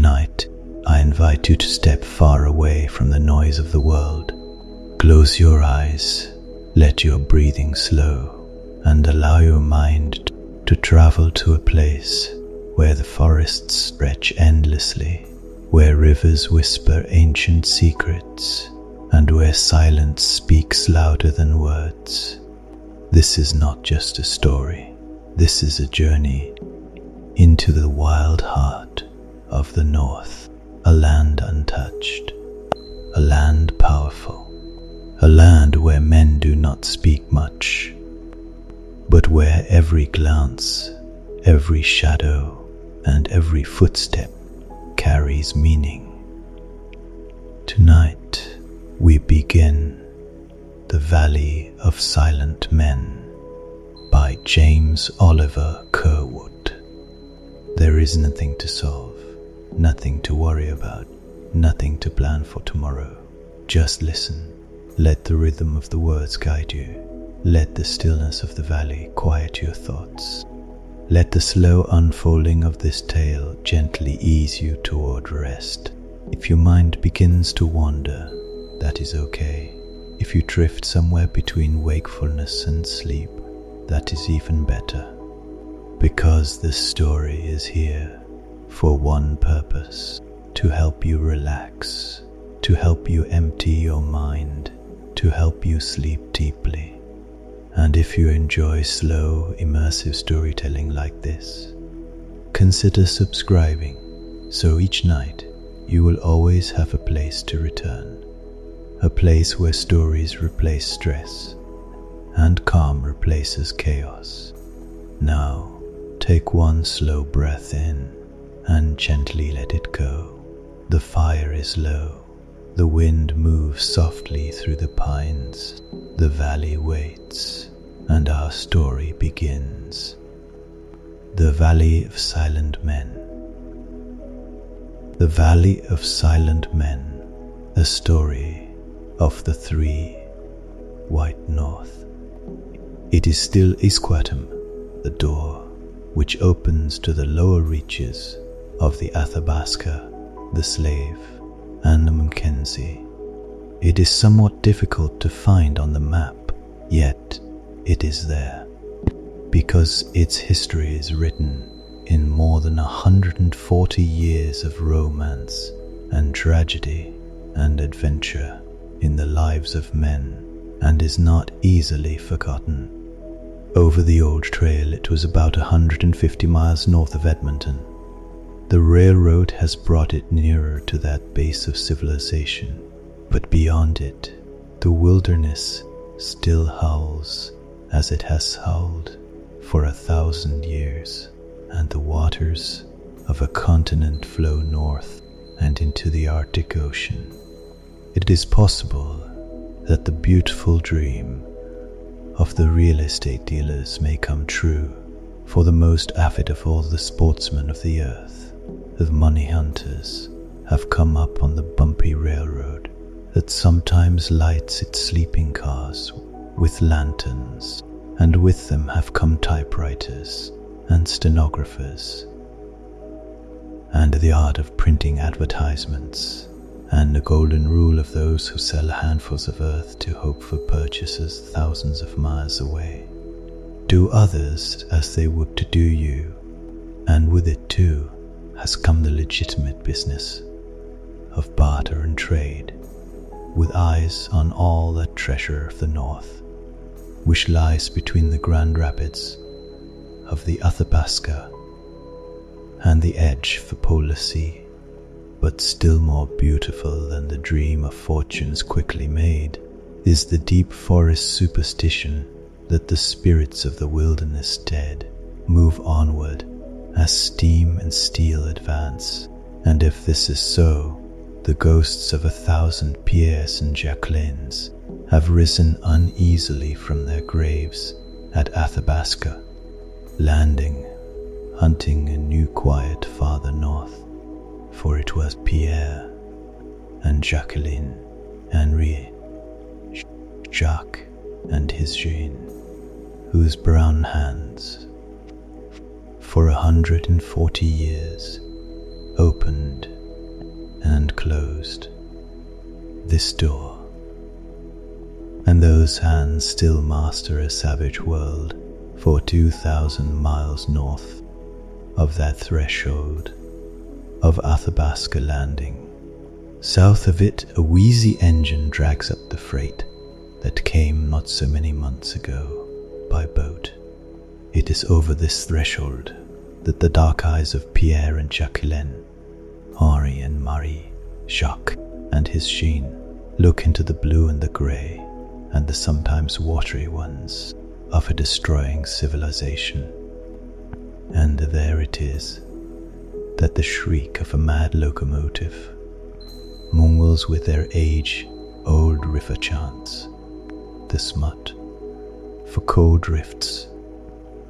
Tonight, I invite you to step far away from the noise of the world. Close your eyes, let your breathing slow, and allow your mind to travel to a place where the forests stretch endlessly, where rivers whisper ancient secrets, and where silence speaks louder than words. This is not just a story. This is a journey into the wild heart of the North, a land untouched, a land powerful, a land where men do not speak much, but where every glance, every shadow, and every footstep carries meaning. Tonight, we begin The Valley of Silent Men by James Oliver Curwood. There is nothing to solve, nothing to worry about, nothing to plan for tomorrow. Just listen. Let the rhythm of the words guide you. Let the stillness of the valley quiet your thoughts. Let the slow unfolding of this tale gently ease you toward rest. If your mind begins to wander, that is okay. If you drift somewhere between wakefulness and sleep, that is even better. Because this story is here for one purpose: to help you relax, to help you empty your mind, to help you sleep deeply. And if you enjoy slow, immersive storytelling like this, consider subscribing, so each night you will always have a place to return, a place where stories replace stress and calm replaces chaos. Now, take one slow breath in and gently let it go. The fire is low. The wind moves softly through the pines. The valley waits, and our story begins. The Valley of Silent Men. The Valley of Silent Men, a story of the three White North. It is still Isquatum, the door which opens to the lower reaches of the Athabasca, the Slave, and the Mackenzie. It is somewhat difficult to find on the map, yet it is there, because its history is written in more than 140 years of romance and tragedy and adventure in the lives of men, and is not easily forgotten. Over the old trail, it was about 150 miles north of Edmonton. The railroad has brought it nearer to that base of civilization, but beyond it, the wilderness still howls as it has howled for 1,000 years, and the waters of a continent flow north and into the Arctic Ocean. It is possible that the beautiful dream of the real estate dealers may come true for the most avid of all the sportsmen of the earth. The money hunters have come up on the bumpy railroad that sometimes lights its sleeping cars with lanterns, and with them have come typewriters and stenographers, and the art of printing advertisements, and the golden rule of those who sell handfuls of earth to hope for purchasers thousands of miles away. Do others as they would to do you, and with it too has come the legitimate business of barter and trade, with eyes on all that treasure of the North, which lies between the Grand Rapids of the Athabasca and the edge of the Polar Sea. But still more beautiful than the dream of fortunes quickly made is the deep forest superstition that the spirits of the wilderness dead move onward as steam and steel advance, and if this is so, the ghosts of 1,000 Pierres and Jacquelines have risen uneasily from their graves at Athabasca, landing, hunting a new quiet farther north. For it was Pierre and Jacqueline, Henri, Jacques and his Jean, whose brown hands, for 140 years, opened closed. This door, and those hands still master a savage world for 2,000 miles north of that threshold of Athabasca Landing. South of it, a wheezy engine drags up the freight that came not so many months ago by boat. It is over this threshold that the dark eyes of Pierre and Jacqueline, Henri and Marie, Jacques and his Jean look into the blue and the grey and the sometimes watery ones of a destroying civilization. And there it is that the shriek of a mad locomotive mingles with their age-old river chants. The smut Foucault drifts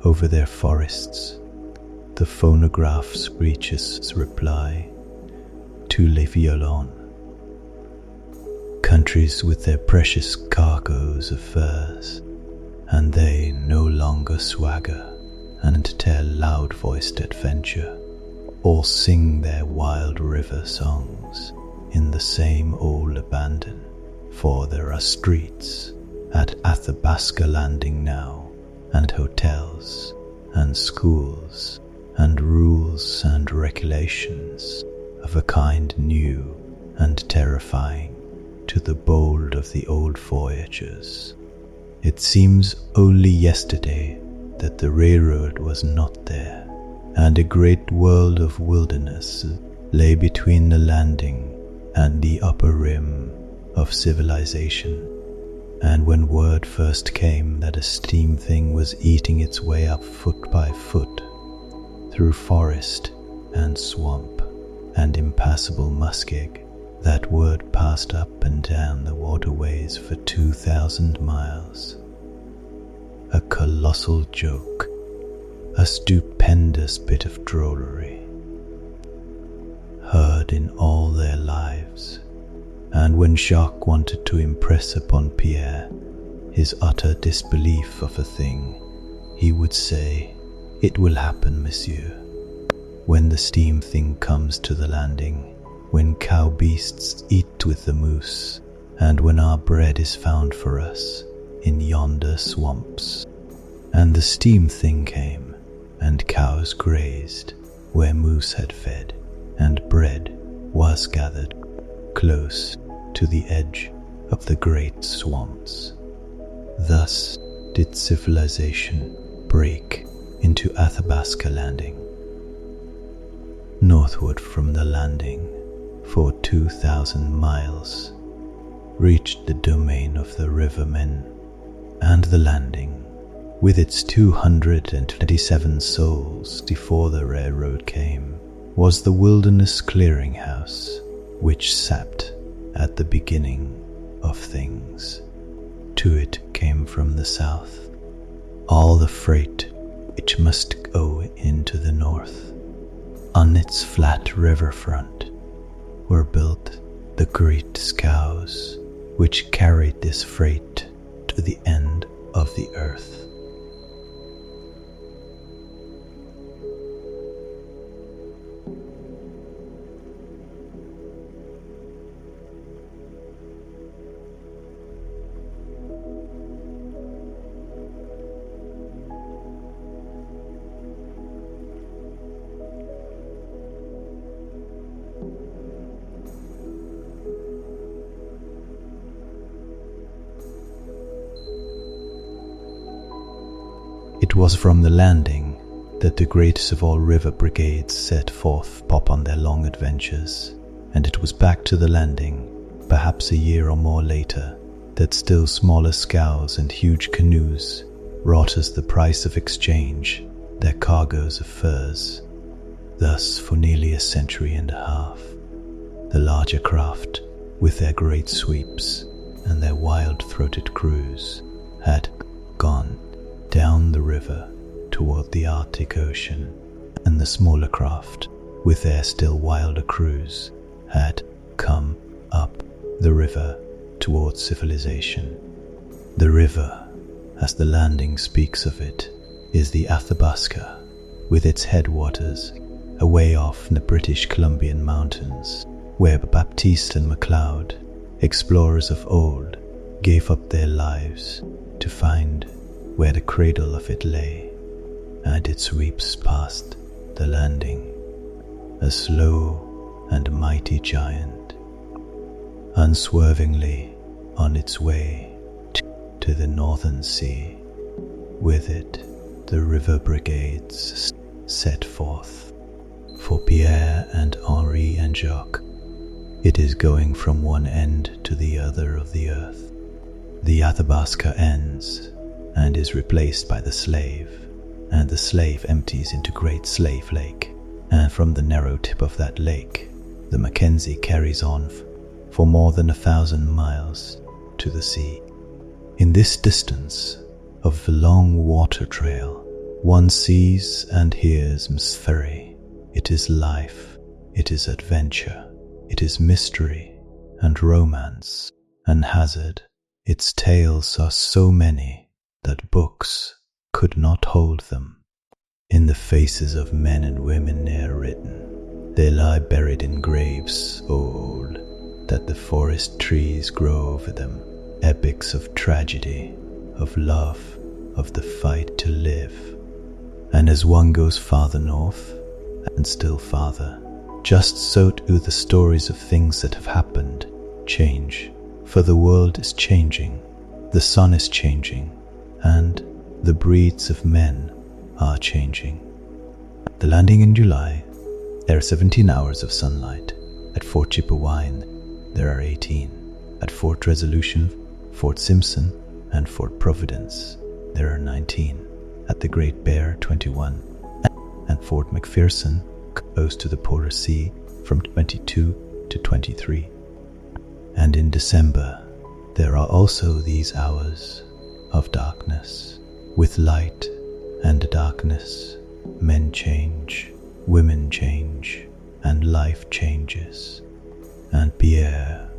over their forests. The phonograph screeches reply to Les Violons. Countries with their precious cargoes of furs, and they no longer swagger and tell loud-voiced adventure, or sing their wild river songs in the same old abandon, for there are streets at Athabasca Landing now, and hotels, and schools, and rules and regulations of a kind new and terrifying to the bold of the old voyagers. It seems only yesterday that the railroad was not there, and a great world of wilderness lay between the landing and the upper rim of civilization. And when word first came that a steam thing was eating its way up foot by foot through forest and swamp and impassable muskeg, that word passed up and down the waterways for 2,000 miles. A colossal joke, a stupendous bit of drollery, heard in all their lives. And when Jacques wanted to impress upon Pierre his utter disbelief of a thing, he would say, "It will happen, monsieur, when the steam thing comes to the landing, when cow beasts eat with the moose, and when our bread is found for us in yonder swamps." And the steam thing came, and cows grazed where moose had fed, and bread was gathered close to the edge of the great swamps. Thus did civilization break into Athabasca Landing. Northward from the landing, for 2,000 miles, reached the domain of the rivermen, and the landing, with its 227 souls before the railroad came, was the wilderness clearinghouse which sapped at the beginning of things. To it came from the south all the freight which must go into the north. On its flat riverfront were built the great scows which carried this freight to the end of the earth. It was from the landing that the greatest of all river brigades set forth upon their long adventures, and it was back to the landing, perhaps a year or more later, that still smaller scows and huge canoes brought as the price of exchange their cargoes of furs. Thus, for nearly a century and a half, the larger craft, with their great sweeps and their wild-throated crews, had gone down the river toward the Arctic Ocean, and the smaller craft, with their still wilder crews, had come up the river toward civilization. The river, as the landing speaks of it, is the Athabasca, with its headwaters away off in the British Columbian Mountains, where Baptiste and MacLeod, explorers of old, gave up their lives to find where the cradle of it lay, and it sweeps past the landing, a slow and mighty giant, unswervingly on its way to the northern sea. With it, the river brigades set forth. For Pierre and Henri and Jacques, it is going from one end to the other of the earth. The Athabasca ends and is replaced by the Slave, and the Slave empties into Great Slave Lake, and from the narrow tip of that lake, the Mackenzie carries on for more than 1,000 miles to the sea. In this distance of the long water trail, one sees and hears Msferi. It is life, it is adventure, it is mystery and romance and hazard. Its tales are so many that books could not hold them. In the faces of men and women ne'er written, they lie buried in graves so old that the forest trees grow over them, epics of tragedy, of love, of the fight to live. And as one goes farther north, and still farther, just so do the stories of things that have happened change, for the world is changing, the sun is changing, and the breeds of men are changing. At the landing in July, there are 17 hours of sunlight. At Fort Chipewyan, there are 18. At Fort Resolution, Fort Simpson, and Fort Providence, there are 19. At the Great Bear, 21. And Fort McPherson, close to the Polar Sea, from 22 to 23. And in December, there are also these hours of darkness. With light and darkness, men change, women change, and life changes. And Pierre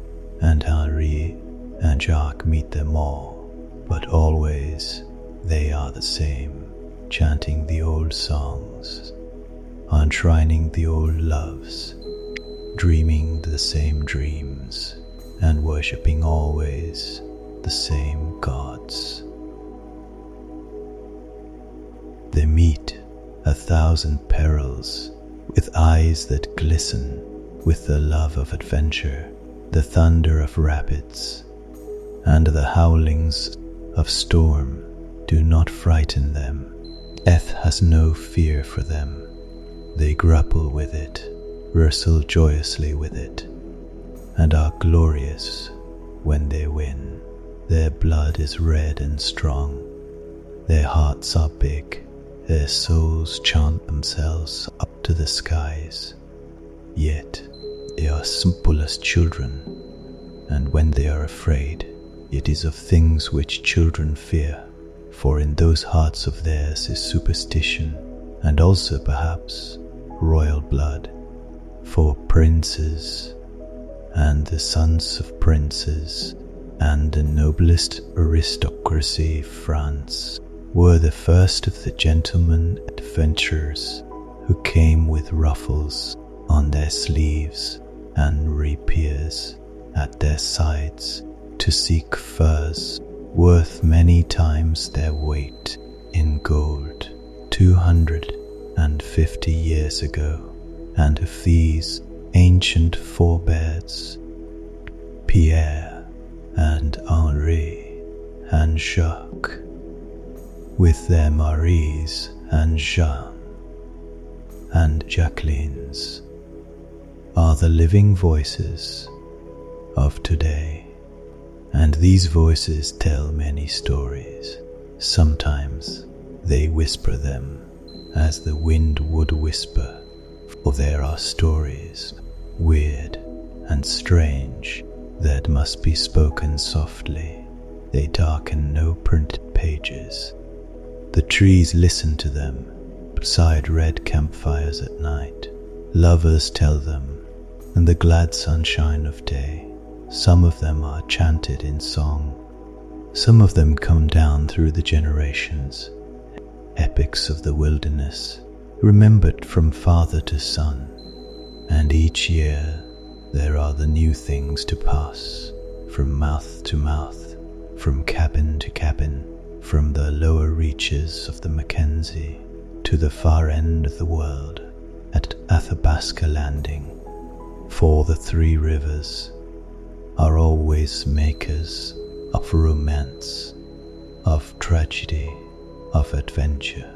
and Henri and Jacques meet them all, but always they are the same, chanting the old songs, enshrining the old loves, dreaming the same dreams, and worshipping always the same gods. They meet 1,000 perils, with eyes that glisten with the love of adventure, the thunder of rapids, and the howlings of storm do not frighten them. Death has no fear for them. They grapple with it, wrestle joyously with it, and are glorious when they win. Their blood is red and strong. Their hearts are big. Their souls chant themselves up to the skies. Yet they are simple as children, and when they are afraid, it is of things which children fear. For in those hearts of theirs is superstition, and also perhaps royal blood. For princes, and the sons of princes, and the noblest aristocracy of France, were the first of the gentlemen adventurers who came with ruffles on their sleeves and rapiers at their sides to seek furs worth many times their weight in gold 250 years ago. And of these ancient forebears, Pierre and Henri and Jacques, with their Maries and Jean and Jacquelines, are the living voices of today. And these voices tell many stories. Sometimes they whisper them as the wind would whisper, for there are stories, weird and strange, that must be spoken softly. They darken no printed pages. The trees listen to them beside red campfires at night. Lovers tell them in the glad sunshine of day. Some of them are chanted in song. Some of them come down through the generations, epics of the wilderness, remembered from father to son. And each year there are the new things to pass, from mouth to mouth, from cabin to cabin, from the lower reaches of the Mackenzie to the far end of the world at Athabasca Landing. For the three rivers are always makers of romance, of tragedy, of adventure.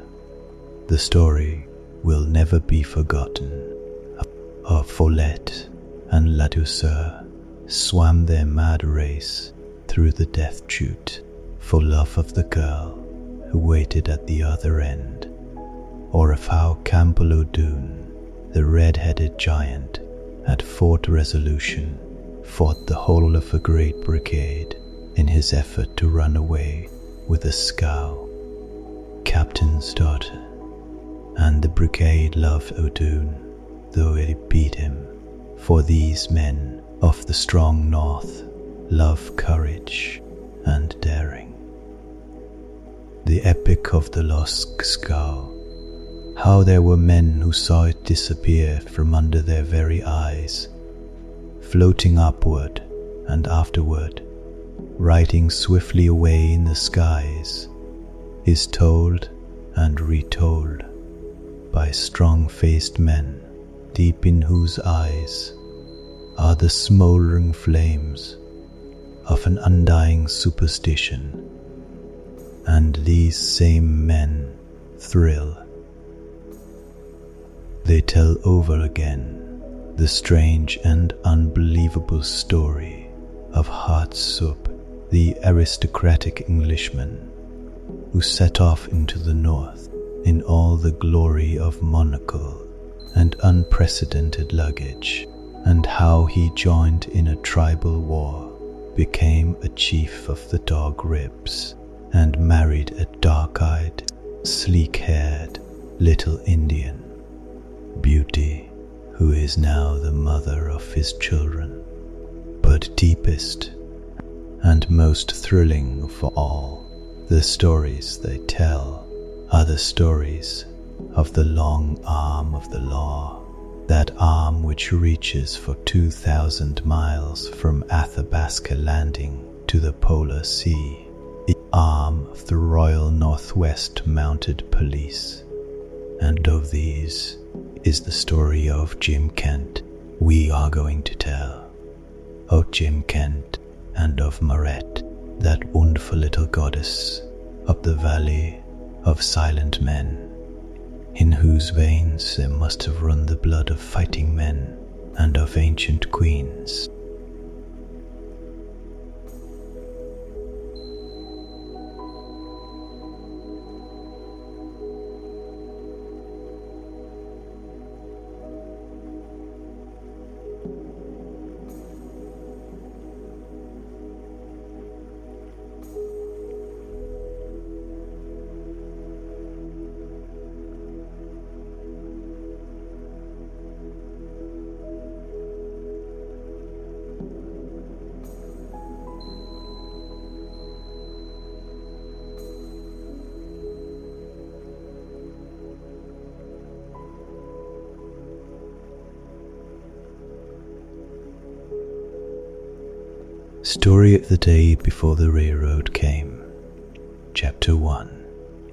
The story will never be forgotten of Follette and Ladouceur swam their mad race through the death chute for love of the girl who waited at the other end, or of how Campbell O'Doone, the red-headed giant at Fort Resolution, fought the whole of a great brigade in his effort to run away with a scow, captain's daughter, and the brigade loved O'Doone, though it beat him, for these men of the strong north love courage and daring. The epic of the lost scow, how there were men who saw it disappear from under their very eyes, floating upward and afterward, riding swiftly away in the skies, is told and retold by strong-faced men, deep in whose eyes are the smouldering flames of an undying superstition. And these same men thrill. They tell over again the strange and unbelievable story of Hartsup, the aristocratic Englishman who set off into the north in all the glory of monocle and unprecedented luggage, and how he joined in a tribal war, became a chief of the Dog Ribs, and married a dark-eyed, sleek-haired little Indian beauty who is now the mother of his children. But deepest and most thrilling for all, the stories they tell are the stories of the long arm of the law, that arm which reaches for 2,000 miles from Athabasca Landing to the Polar Sea, the arm of the Royal Northwest Mounted Police. And of these is the story of Jim Kent we are going to tell. Of Jim Kent and of Marette, that wonderful little goddess of the Valley of Silent Men, in whose veins there must have run the blood of fighting men and of ancient queens. Story of the day before the railroad came. Chapter 1.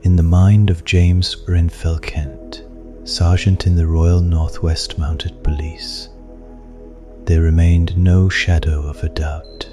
In the mind of James Renfell Kent, Sergeant in the Royal Northwest Mounted Police, there remained no shadow of a doubt.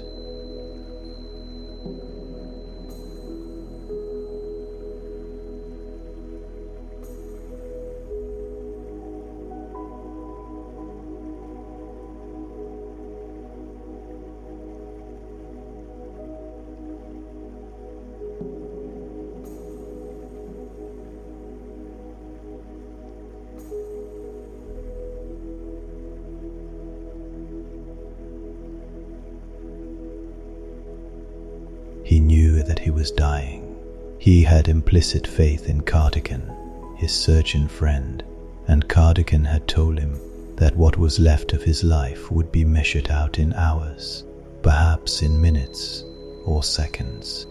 He knew that he was dying. He had implicit faith in Cardigan, his surgeon friend, and Cardigan had told him that what was left of his life would be measured out in hours, perhaps in minutes or seconds.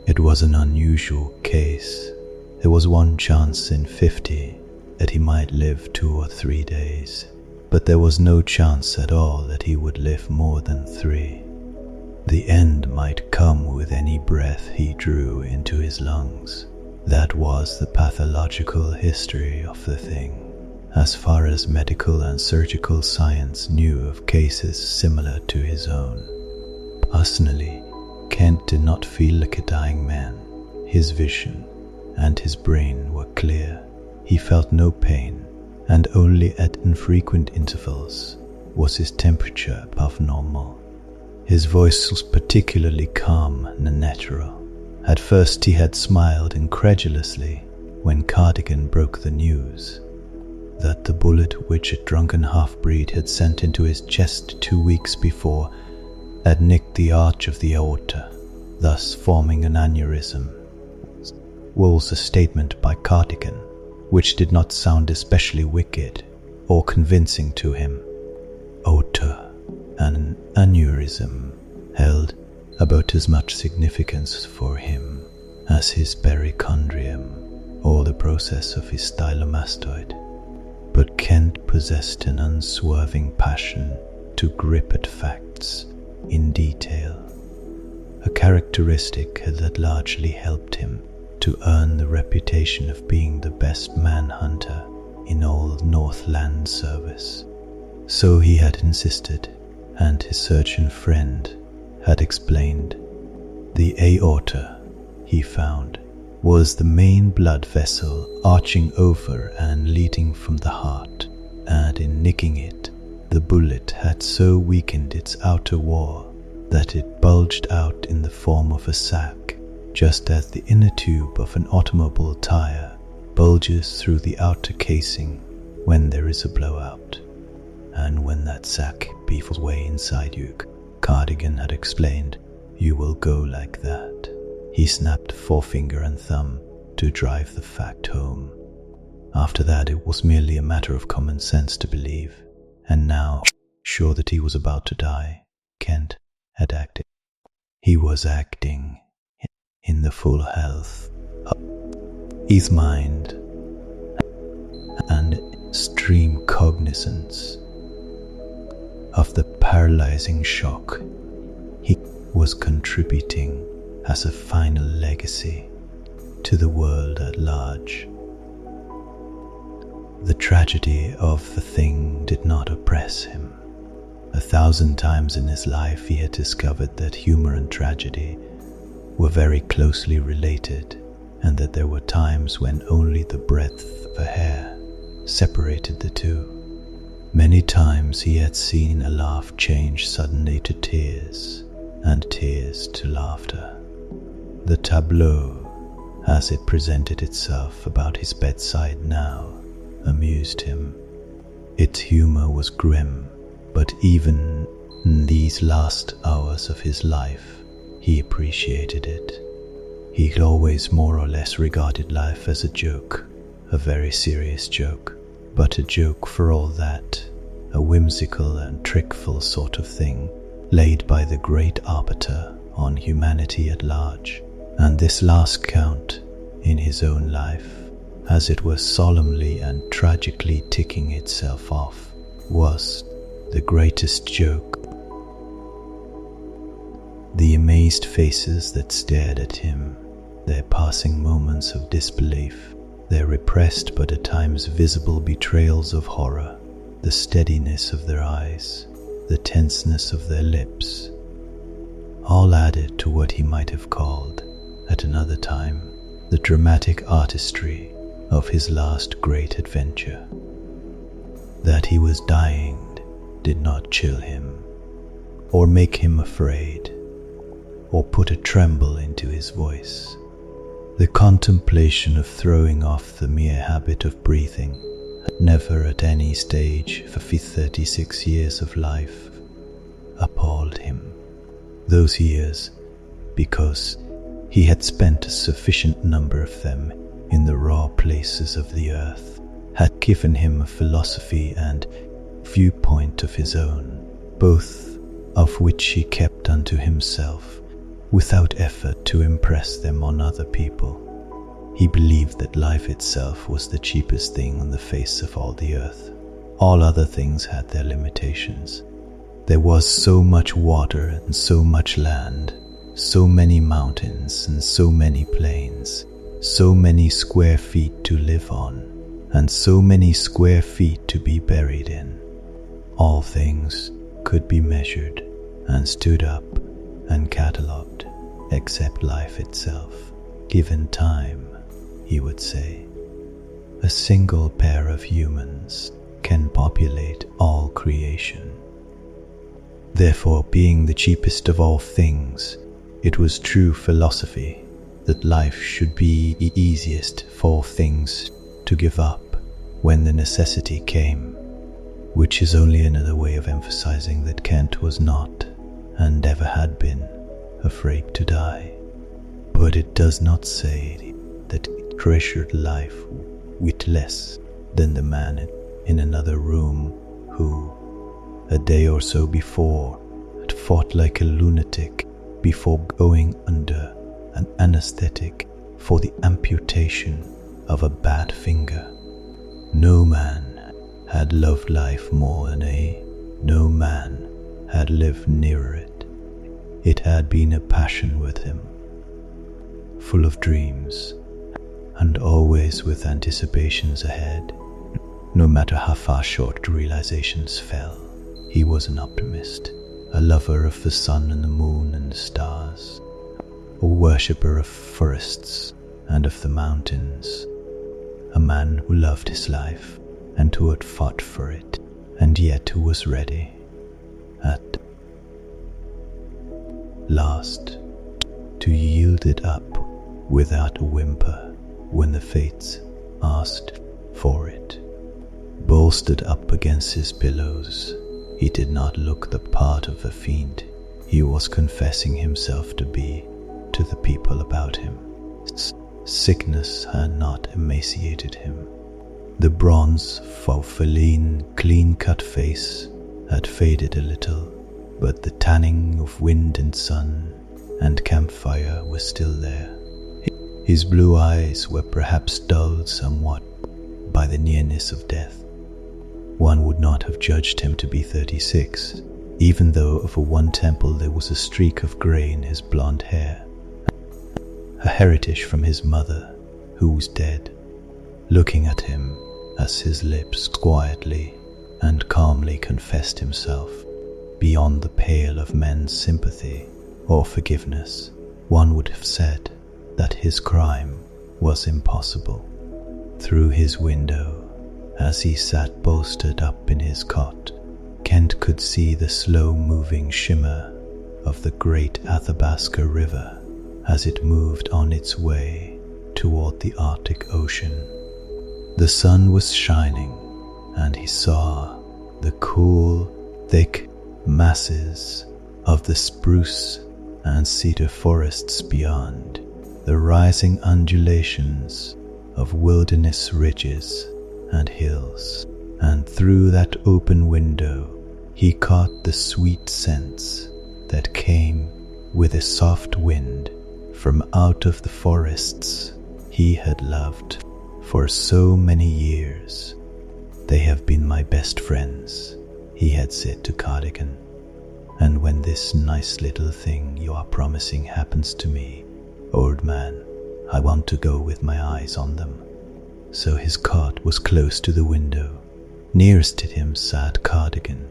It was an unusual case. There was one chance in 50 that he might live 2 or 3 days, but there was no chance at all that he would live more than 3. The end might come with any breath he drew into his lungs. That was the pathological history of the thing, as far as medical and surgical science knew of cases similar to his own. Personally, Kent did not feel like a dying man. His vision and his brain were clear. He felt no pain, and only at infrequent intervals was his temperature above normal. His voice was particularly calm and natural. At first he had smiled incredulously when Cardigan broke the news that the bullet which a drunken half-breed had sent into his chest 2 weeks before had nicked the arch of the aorta, thus forming an aneurysm. Was a statement by Cardigan which did not sound especially wicked or convincing to him. Aorta and an aneurysm held about as much significance for him as his perichondrium or the process of his stylomastoid. But Kent possessed an unswerving passion to grip at facts in detail, a characteristic that largely helped him to earn the reputation of being the best manhunter in all Northland service. So he had insisted, and his surgeon friend had explained. The aorta, he found, was the main blood vessel arching over and leading from the heart, and in nicking it, the bullet had so weakened its outer wall that it bulged out in the form of a sac, just as the inner tube of an automobile tire bulges through the outer casing when there is a blowout. And when that sac beefs way inside you, Cardigan had explained, you will go like that. He snapped forefinger and thumb to drive the fact home. After that, it was merely a matter of common sense to believe, and now, sure that he was about to die, Kent had acted. He was acting in the full health of his mind and extreme cognizance of the paralyzing shock he was contributing as a final legacy to the world at large. The tragedy of the thing did not oppress him. 1,000 times in his life he had discovered that humor and tragedy were very closely related, and that there were times when only the breadth of a hair separated the two. Many times he had seen a laugh change suddenly to tears, and tears to laughter. The tableau, as it presented itself about his bedside now, amused him. Its humor was grim, but even in these last hours of his life, he appreciated it. He had always more or less regarded life as a joke, a very serious joke, but a joke for all that, a whimsical and trickful sort of thing, laid by the great arbiter on humanity at large. And this last count in his own life, as it was solemnly and tragically ticking itself off, was the greatest joke. The amazed faces that stared at him, their passing moments of disbelief, their repressed but at times visible betrayals of horror, the steadiness of their eyes, the tenseness of their lips, all added to what he might have called, at another time, the dramatic artistry of his last great adventure. That he was dying did not chill him, or make him afraid, or put a tremble into his voice. The contemplation of throwing off the mere habit of breathing had never at any stage for 36 years of life appalled him. Those years, because he had spent a sufficient number of them in the raw places of the earth, had given him a philosophy and viewpoint of his own, both of which he kept unto himself, without effort to impress them on other people. He believed that life itself was the cheapest thing on the face of all the earth, All other things had their limitations. There was so much water and so much land, so many mountains and so many plains, so many square feet to live on, and so many square feet to be buried in. All things could be measured and stood up and catalogued, except life itself. Given time, he would say, a single pair of humans can populate all creation. Therefore, being the cheapest of all things, it was true philosophy that life should be the easiest for things to give up when the necessity came, which is only another way of emphasizing that Kant was not, and ever had been, afraid to die. But it does not say that it treasured life with less than the man in another room who, a day or so before, had fought like a lunatic before going under an anesthetic for the amputation of a bad finger. No man had loved life more than no man had lived nearer it. It had been a passion with him, full of dreams, and always with anticipations ahead. No matter how far short the realizations fell, he was an optimist, a lover of the sun and the moon and the stars, a worshipper of forests and of the mountains, a man who loved his life and who had fought for it, and yet who was ready, at last, to yield it up without a whimper when the fates asked for it. Bolstered up against his pillows, he did not look the part of a fiend he was confessing himself to be to the people about him. Sickness had not emaciated him. The bronze, feline, clean-cut face had faded a little, but the tanning of wind and sun and campfire was still there. His blue eyes were perhaps dulled somewhat by the nearness of death. One would not have judged him to be 36, even though over one temple there was a streak of grey in his blonde hair, a heritage from his mother, who was dead, looking at him as his lips quietly and calmly confessed himself beyond the pale of men's sympathy or forgiveness. One would have said that his crime was impossible. Through his window, as he sat bolstered up in his cot, Kent could see the slow-moving shimmer of the great Athabasca River as it moved on its way toward the Arctic Ocean. The sun was shining, and he saw the cool, thick masses of the spruce and cedar forests beyond, the rising undulations of wilderness ridges and hills, and through that open window he caught the sweet scents that came with a soft wind from out of the forests he had loved for so many years. "They have been my best friends," he had said to Cardigan, "and when this nice little thing you are promising happens to me, old man, I want to go with my eyes on them." So his cot was close to the window. Nearest to him sat Cardigan.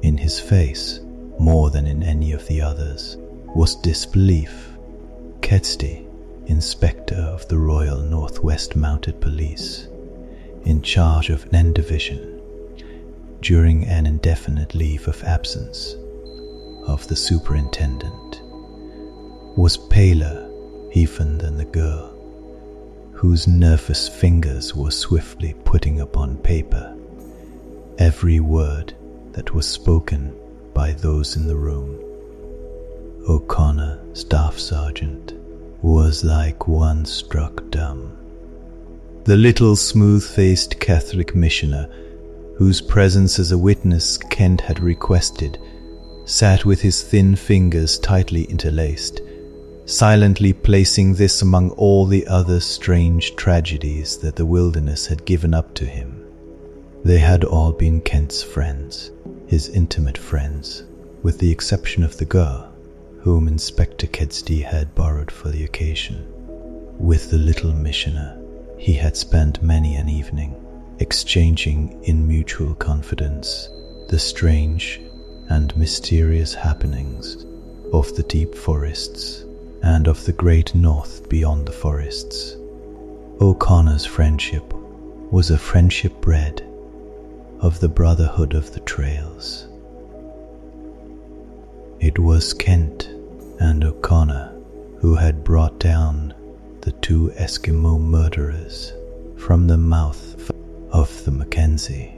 In his face, more than in any of the others, was disbelief. Kedsty, inspector of the Royal Northwest Mounted Police, in charge of N Division, during an indefinite leave of absence of the superintendent, was paler even than the girl, whose nervous fingers were swiftly putting upon paper every word that was spoken by those in the room. O'Connor, Staff Sergeant, was like one struck dumb. The little smooth-faced Catholic missioner, whose presence as a witness Kent had requested, sat with his thin fingers tightly interlaced, silently placing this among all the other strange tragedies that the wilderness had given up to him. They had all been Kent's friends, his intimate friends, with the exception of the girl, whom Inspector Kedsty had borrowed for the occasion. With the little missioner, he had spent many an evening, exchanging in mutual confidence the strange and mysterious happenings of the deep forests and of the great north beyond the forests. O'Connor's friendship was a friendship bred of the brotherhood of the trails. It was Kent and O'Connor who had brought down the two Eskimo murderers from the mouth of the Mackenzie,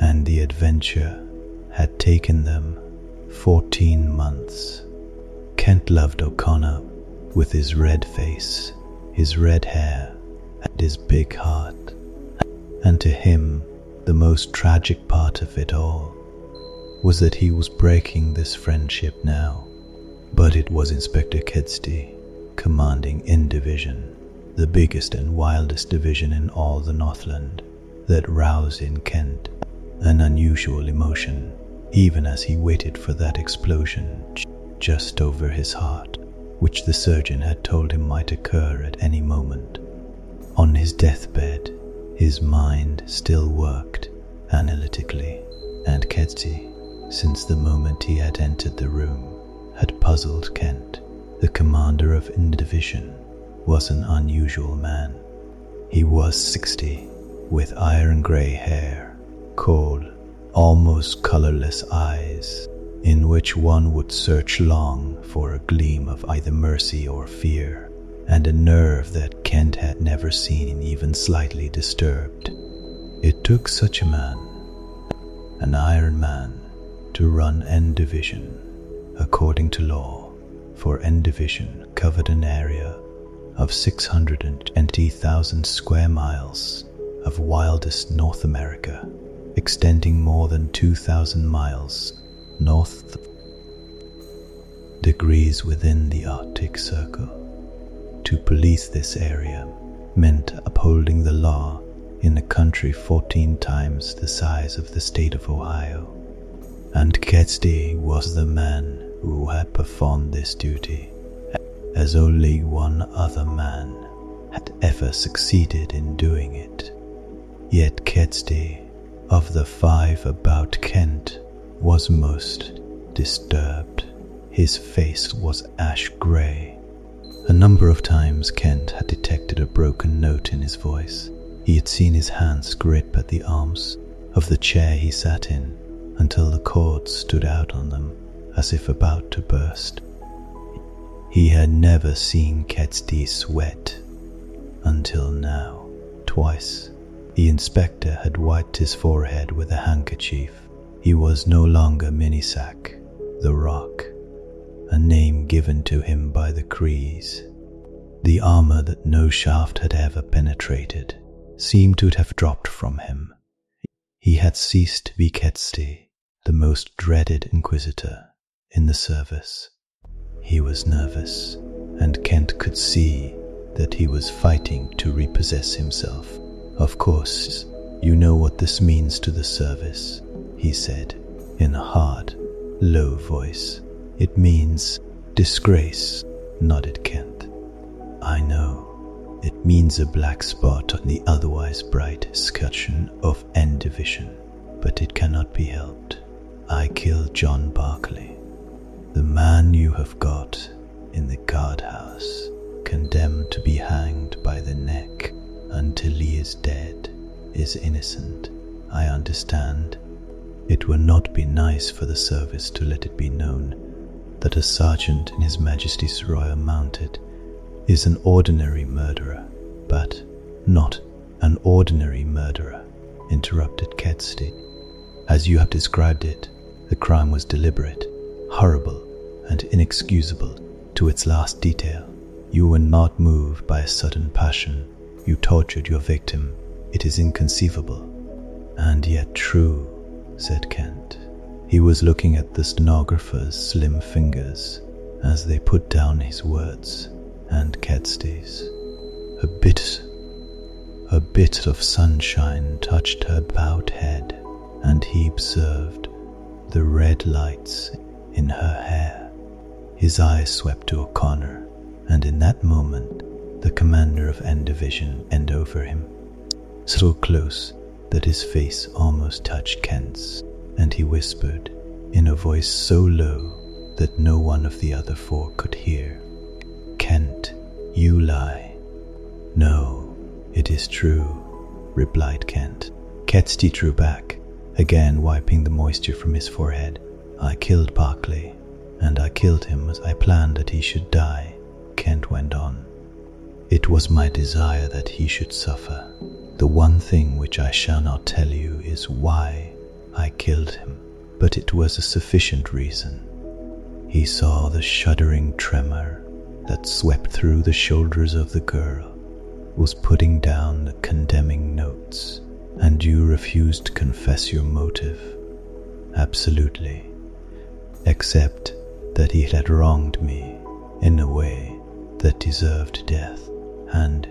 and the adventure had taken them 14 months. Kent loved O'Connor with his red face, his red hair, and his big heart, and to him the most tragic part of it all was that he was breaking this friendship now. But it was Inspector Kedsty, commanding N Division, the biggest and wildest division in all the Northland, that roused in Kent an unusual emotion, even as he waited for that explosion just over his heart, which the surgeon had told him might occur at any moment. On his deathbed, his mind still worked analytically, and Kedsty, since the moment he had entered the room, had puzzled Kent. The commander of N Division was an unusual man. He was 60, with iron-grey hair, cold, almost colorless eyes, in which one would search long for a gleam of either mercy or fear, and a nerve that Kent had never seen even slightly disturbed. It took such a man, an Iron Man, to run N Division. According to law, for N Division covered an area of 620,000 square miles of wildest North America, extending more than 2,000 miles north degrees within the Arctic Circle. To police this area meant upholding the law in a country 14 times the size of the state of Ohio, and Kedsty was the man who had performed this duty, as only one other man had ever succeeded in doing it. Yet Kedsty, of the 5 about Kent, was most disturbed. His face was ash-grey. A number of times Kent had detected a broken note in his voice. He had seen his hands grip at the arms of the chair he sat in until the cords stood out on them as if about to burst. He had never seen Kedsty sweat until now. Twice, the inspector had wiped his forehead with a handkerchief. He was no longer Minisac, the Rock, a name given to him by the Crees. The armor that no shaft had ever penetrated seemed to have dropped from him. He had ceased to be Kedsty, the most dreaded inquisitor in the service. He was nervous, and Kent could see that he was fighting to repossess himself. "Of course, you know what this means to the service," he said in a hard, low voice. "It means disgrace," nodded Kent. "I know. It means a black spot on the otherwise bright escutcheon of N Division, but it cannot be helped. I killed John Barkley. The man you have got in the guardhouse, condemned to be hanged by the neck until he is dead, is innocent. I understand. It would not be nice for the service to let it be known that a sergeant in His Majesty's Royal Mounted is an ordinary murderer, but not an ordinary murderer," interrupted Kedsty. "As you have described it, the crime was deliberate, horrible, and inexcusable to its last detail. You were not moved by a sudden passion. You tortured your victim. It is inconceivable." "And yet true," said Kent. He was looking at the stenographer's slim fingers as they put down his words and Kedsty's. "A bit A bit of sunshine touched her bowed head, and he observed the red lights in her hair. His eyes swept to O'Connor, and in that moment the commander of N Division bent over him, so close that his face almost touched Kent's, and he whispered in a voice so low that no one of the other four could hear, "Kent, you lie." "No, it is true," replied Kent. Ketsty drew back, again wiping the moisture from his forehead. "I killed Barclay, and I killed him as I planned that he should die," Kent went on. "It was my desire that he should suffer. The one thing which I shall not tell you is why I killed him, but it was a sufficient reason." He saw the shuddering tremor that swept through the shoulders of the girl, was putting down the condemning notes. "And you refused to confess your motive?" "Absolutely. Except that he had wronged me in a way that deserved death, and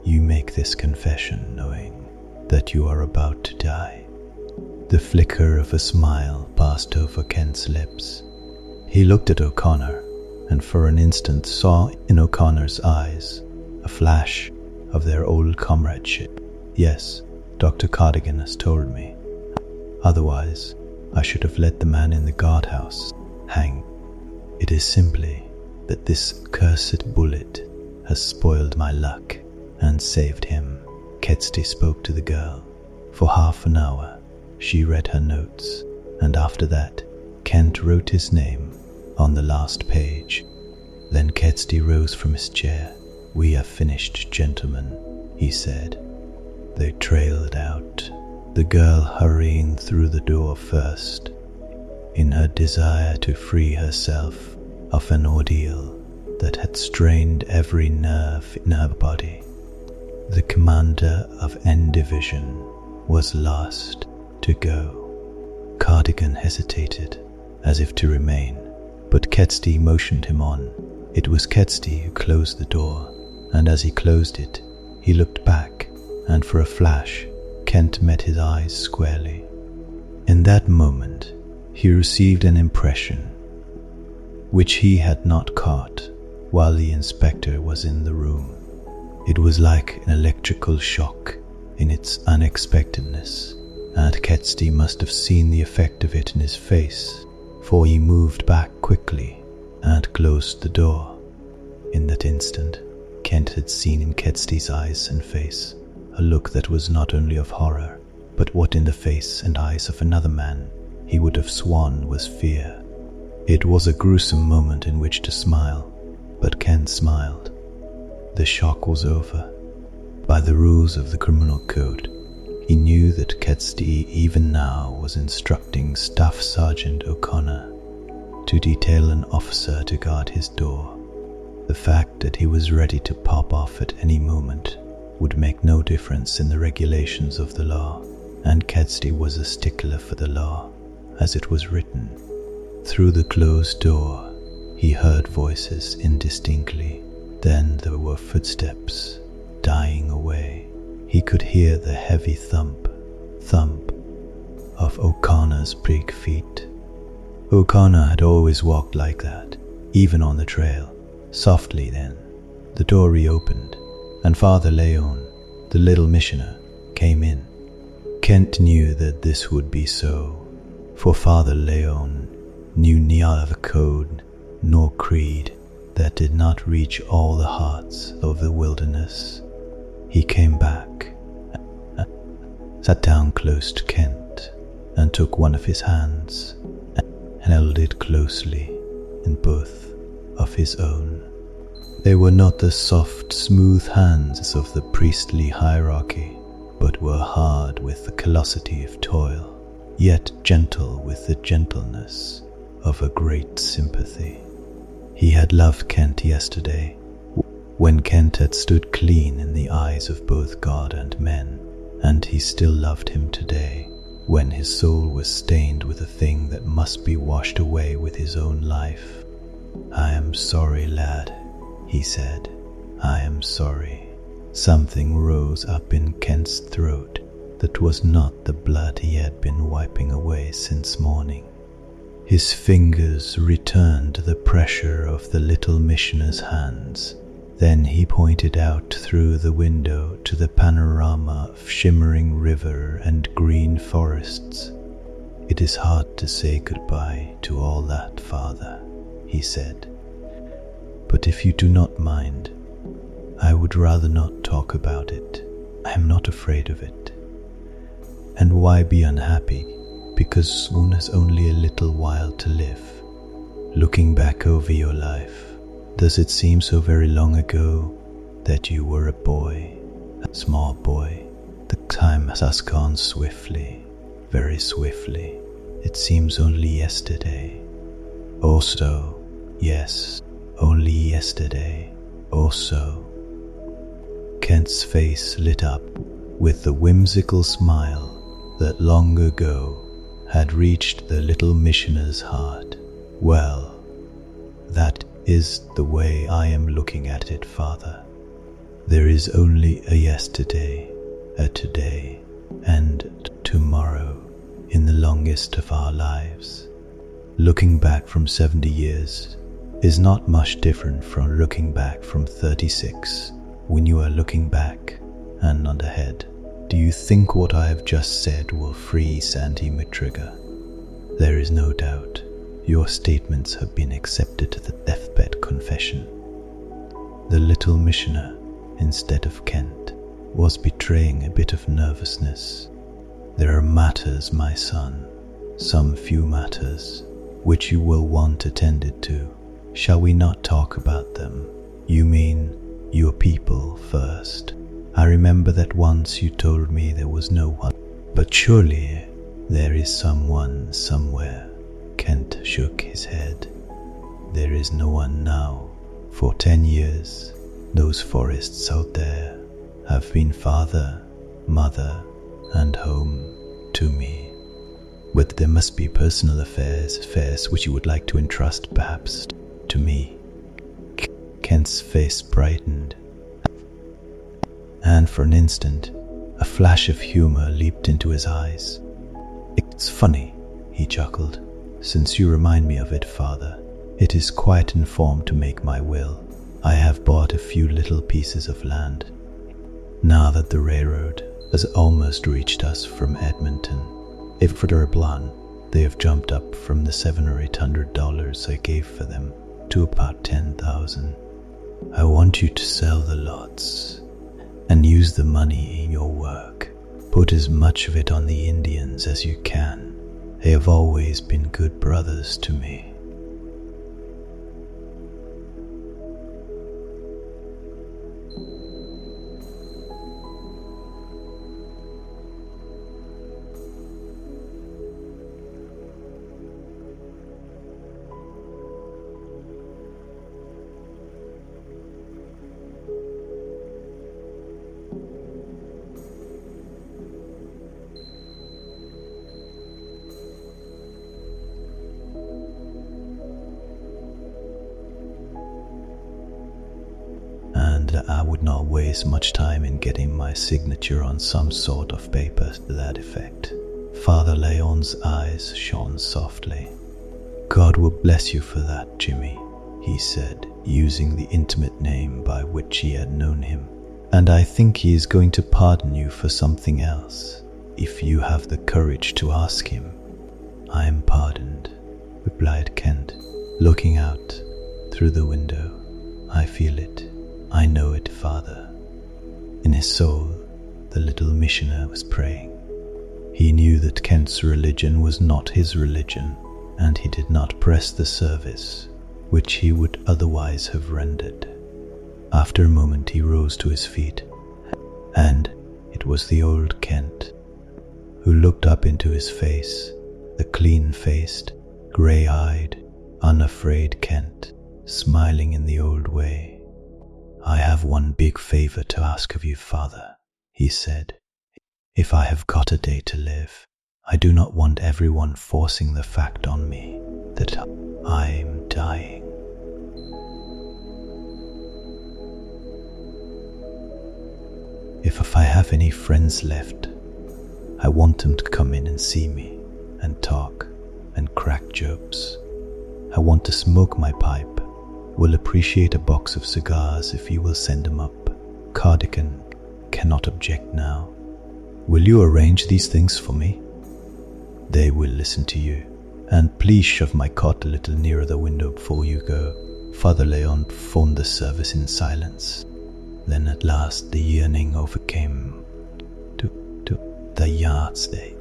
you make this confession knowing that you are about to die." The flicker of a smile passed over Kent's lips. He looked at O'Connor, and for an instant saw in O'Connor's eyes a flash of their old comradeship. "Yes, Dr. Cardigan has told me. Otherwise, I should have let the man in the guardhouse hang. It is simply that this cursed bullet has spoiled my luck and saved him." Ketsty spoke to the girl. For half an hour, she read her notes, and after that, Kent wrote his name on the last page. Then Ketsty rose from his chair. "We have finished, gentlemen," he said. They trailed out, the girl hurrying through the door first, in her desire to free herself of an ordeal that had strained every nerve in her body. The commander of N Division was last to go. Cardigan hesitated, as if to remain, but Ketsty motioned him on. It was Ketsty who closed the door, and as he closed it, he looked back, and for a flash, Kent met his eyes squarely. In that moment, he received an impression which he had not caught while the inspector was in the room. It was like an electrical shock in its unexpectedness, and Ketsty must have seen the effect of it in his face, for he moved back quickly and closed the door. In that instant, Kent had seen in Ketsty's eyes and face a look that was not only of horror, but what in the face and eyes of another man he would have sworn was fear. It was a gruesome moment in which to smile, but Kent smiled. The shock was over. By the rules of the criminal code, he knew that Ketsty even now was instructing Staff Sergeant O'Connor to detail an officer to guard his door. The fact that he was ready to pop off at any moment would make no difference in the regulations of the law, and Ketsty was a stickler for the law, as it was written. Through the closed door, he heard voices indistinctly. Then there were footsteps dying away. He could hear the heavy thump of O'Connor's big feet. O'Connor had always walked like that, even on the trail. Softly then, the door reopened, and Father Leon, the little missioner, came in. Kent knew that this would be so, for Father Leon knew neither code nor creed that did not reach all the hearts of the wilderness. He came back, sat down close to Kent, and took one of his hands and held it closely in both of his own. They were not the soft, smooth hands of the priestly hierarchy, but were hard with the callosity of toil, yet gentle with the gentleness of a great sympathy. He had loved Kent yesterday, when Kent had stood clean in the eyes of both God and men, and he still loved him today, when his soul was stained with a thing that must be washed away with his own life. "I am sorry, lad," he said. "I am sorry." Something rose up in Kent's throat that was not the blood he had been wiping away since morning. His fingers returned the pressure of the little missioner's hands. Then he pointed out through the window to the panorama of shimmering river and green forests. "It is hard to say goodbye to all that, Father," he said. "But if you do not mind, I would rather not talk about it. I am not afraid of it. And why be unhappy? Because one has only a little while to live. Looking back over your life, does it seem so very long ago that you were a boy, a small boy? The time has gone swiftly, very swiftly. It seems only yesterday. Also, yes, only yesterday. Also." Kent's face lit up with the whimsical smile that long ago had reached the little missioner's heart. "Well, that is the way I am looking at it, Father. There is only a yesterday, a today, and tomorrow in the longest of our lives. Looking back from 70 years is not much different from looking back from 36 when you are looking back and not ahead. Do you think what I have just said will free Sandy Matriga? There is no doubt. Your statements have been accepted to the deathbed confession." The little missioner, instead of Kent, was betraying a bit of nervousness. "There are matters, my son, some few matters, which you will want attended to. Shall we not talk about them? You mean your people first? I remember that once you told me there was no one, but surely there is someone somewhere." Kent shook his head. "There is no one now. For 10 years, those forests out there have been father, mother, and home to me. But there must be personal affairs which you would like to entrust, perhaps, to me." Kent's face brightened, and for an instant, a flash of humor leaped into his eyes. "It's funny," he chuckled. "Since you remind me of it, Father, it is quite in form to make my will. I have bought a few little pieces of land. Now that the railroad has almost reached us from Edmonton, if for their plan, they have jumped up from the $700 or $800 I gave for them to about 10,000. I want you to sell the lots and use the money in your work. Put as much of it on the Indians as you can. They have always been good brothers to me." I would not waste much time in getting my signature on some sort of paper to that effect. Father Leon's eyes shone softly. "God will bless you for that, Jimmy," he said, using the intimate name by which he had known him. "And I think he is going to pardon you for something else, if you have the courage to ask him." "I am pardoned," replied Kent, looking out through the window. "I feel it. I know it, Father." In his soul, the little missioner was praying. He knew that Kent's religion was not his religion, and he did not press the service which he would otherwise have rendered. After a moment he rose to his feet, and it was the old Kent who looked up into his face, the clean-faced, grey-eyed, unafraid Kent, smiling in the old way. "I have one big favor to ask of you, Father," he said. "If I have got a day to live, I do not want everyone forcing the fact on me that I'm dying." if I have any friends left, I want them to come in and see me and talk and crack jokes. I want to smoke my pipe. Will appreciate a box of cigars if you will send them up. Cardigan cannot object now. Will you arrange these things for me? They will listen to you. And please shove my cot a little nearer the window before you go. Father Leon phoned the service in silence. Then at last the yearning overcame to the yard's day.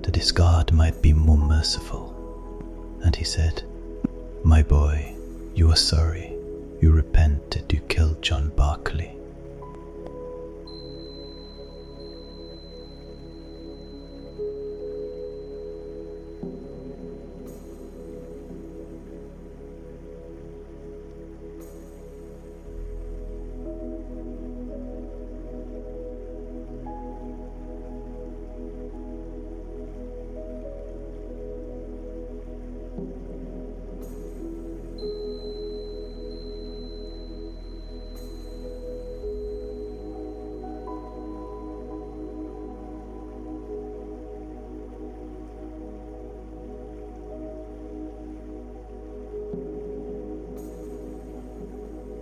The discard might be more merciful. And he said, "My boy, you are sorry. You repent that you killed John Barclay."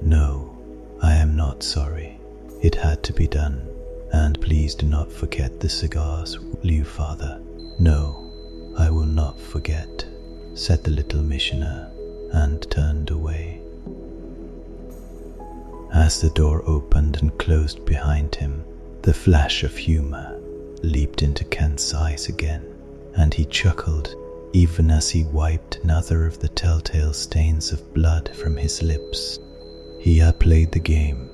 No, I am not sorry. It had to be done. And please do not forget the cigars, will you, Father? No, I will not forget, said the little missioner, and turned away. As the door opened and closed behind him, the flash of humor leaped into Kent's eyes again, and he chuckled even as he wiped another of the telltale stains of blood from his lips. He had played the game,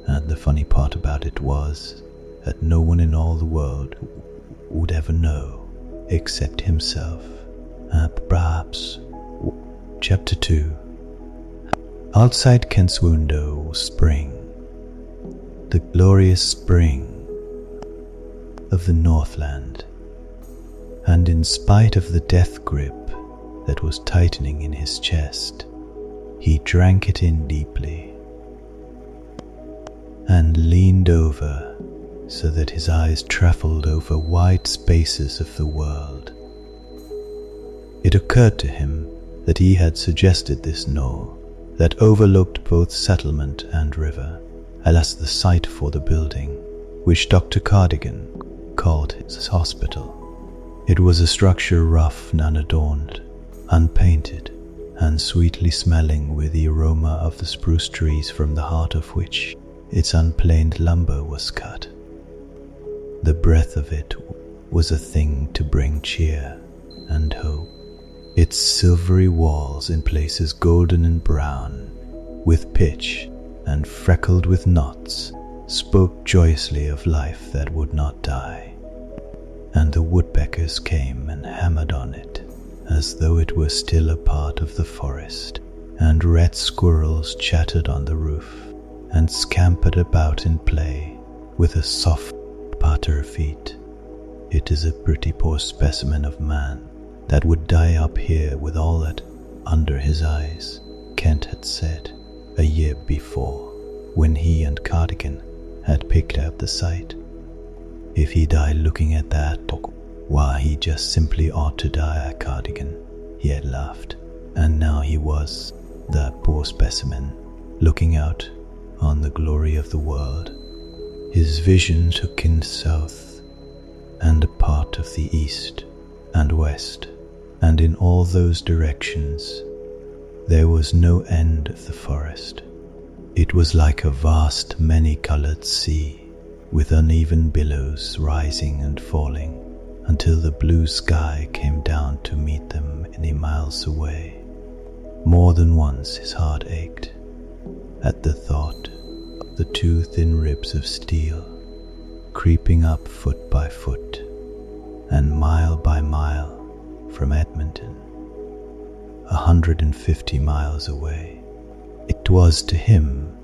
and the funny part about it was that no one in all the world would ever know except himself. Perhaps. Chapter 2. Outside Kent's window was spring, the glorious spring of the Northland, and in spite of the death grip that was tightening in his chest, he drank it in deeply and leaned over so that his eyes traveled over wide spaces of the world. It occurred to him that he had suggested this knoll that overlooked both settlement and river, as the site for the building which Dr. Cardigan called his hospital. It was a structure rough and unadorned, unpainted, and sweetly smelling with the aroma of the spruce trees from the heart of which its unplaned lumber was cut. The breath of it was a thing to bring cheer and hope. Its silvery walls, in places golden and brown with pitch and freckled with knots, spoke joyously of life that would not die, and the woodpeckers came and hammered on it as though it were still a part of the forest, and red squirrels chattered on the roof and scampered about in play with a soft patter of feet. It is a pretty poor specimen of man that would die up here with all that under his eyes, Kent had said a year before, when he and Cardigan had picked out the site. If he died looking at that, why, he just simply ought to die, Cardigan, he had laughed. And now he was, that poor specimen, looking out on the glory of the world. His vision took in south and a part of the east and west, and in all those directions there was no end of the forest. It was like a vast many-colored sea, with uneven billows rising and falling until the blue sky came down to meet them many miles away. More than once his heart ached at the thought of the two thin ribs of steel creeping up foot by foot and mile by mile from Edmonton, 150 miles away. It was to him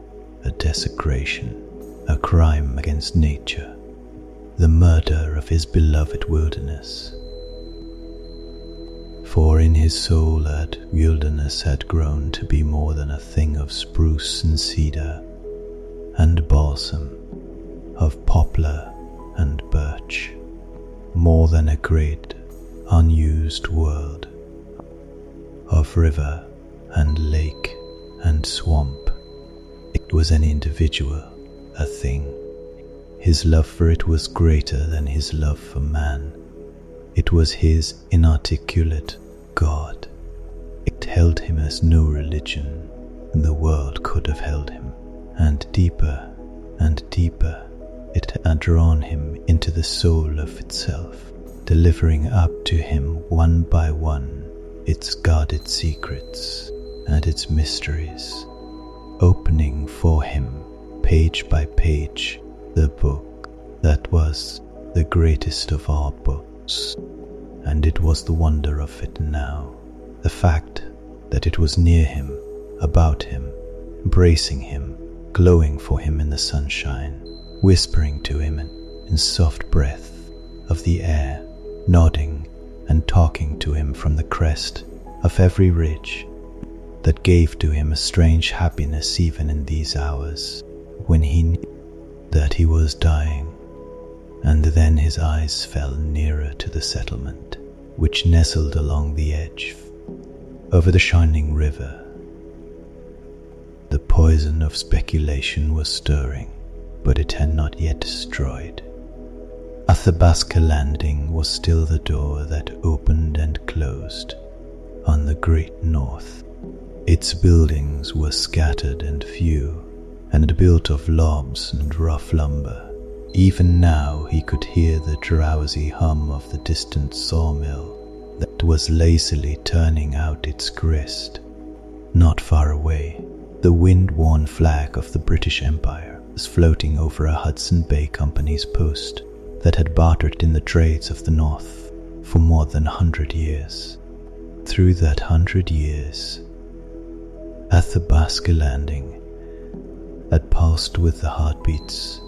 a desecration, a crime against nature, the murder of his beloved wilderness. For in his soul that wilderness had grown to be more than a thing of spruce and cedar and balsam, of poplar and birch, more than a great unused world of river and lake and swamp. It was an individual, a thing. His love for it was greater than his love for man. It was his inarticulate God. It held him as no religion in the world could have held him, and deeper it had drawn him into the soul of itself, delivering up to him one by one its guarded secrets and its mysteries, opening for him page by page the book that was the greatest of all books. And it was the wonder of it now, the fact that it was near him, about him, embracing him, glowing for him in the sunshine, whispering to him in soft breath of the air, nodding and talking to him from the crest of every ridge, that gave to him a strange happiness even in these hours when he knew that he was dying. And then his eyes fell nearer to the settlement, which nestled along the edge, over the shining river. The poison of speculation was stirring, but it had not yet destroyed. Athabasca Landing was still the door that opened and closed on the great north. Its buildings were scattered and few, and built of logs and rough lumber. Even now he could hear the drowsy hum of the distant sawmill that was lazily turning out its grist. Not far away, the wind-worn flag of the British Empire was floating over a Hudson Bay Company's post that had bartered in the trades of the North for more than 100 years. Through that 100 years, Athabasca Landing had pulsed with the heartbeats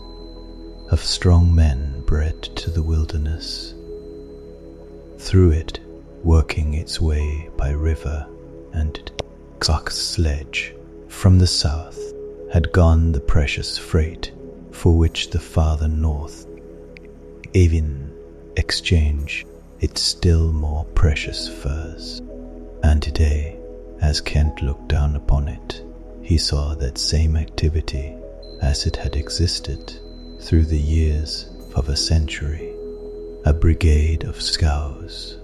of strong men bred to the wilderness. Through it, working its way by river and ox sledge from the south, had gone the precious freight for which the farther north gave in exchange its still more precious furs. And today, as Kent looked down upon it, he saw that same activity as it had existed through the years of a century. A brigade of scows,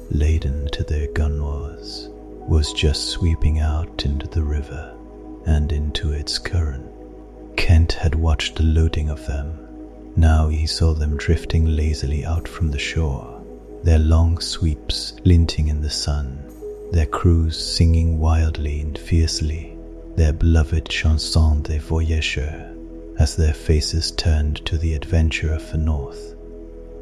laden to their gunwales, was just sweeping out into the river and into its current. Kent had watched the loading of them. Now he saw them drifting lazily out from the shore, their long sweeps glinting in the sun, their crews singing wildly and fiercely their beloved chanson des voyageurs as their faces turned to the adventure of the north.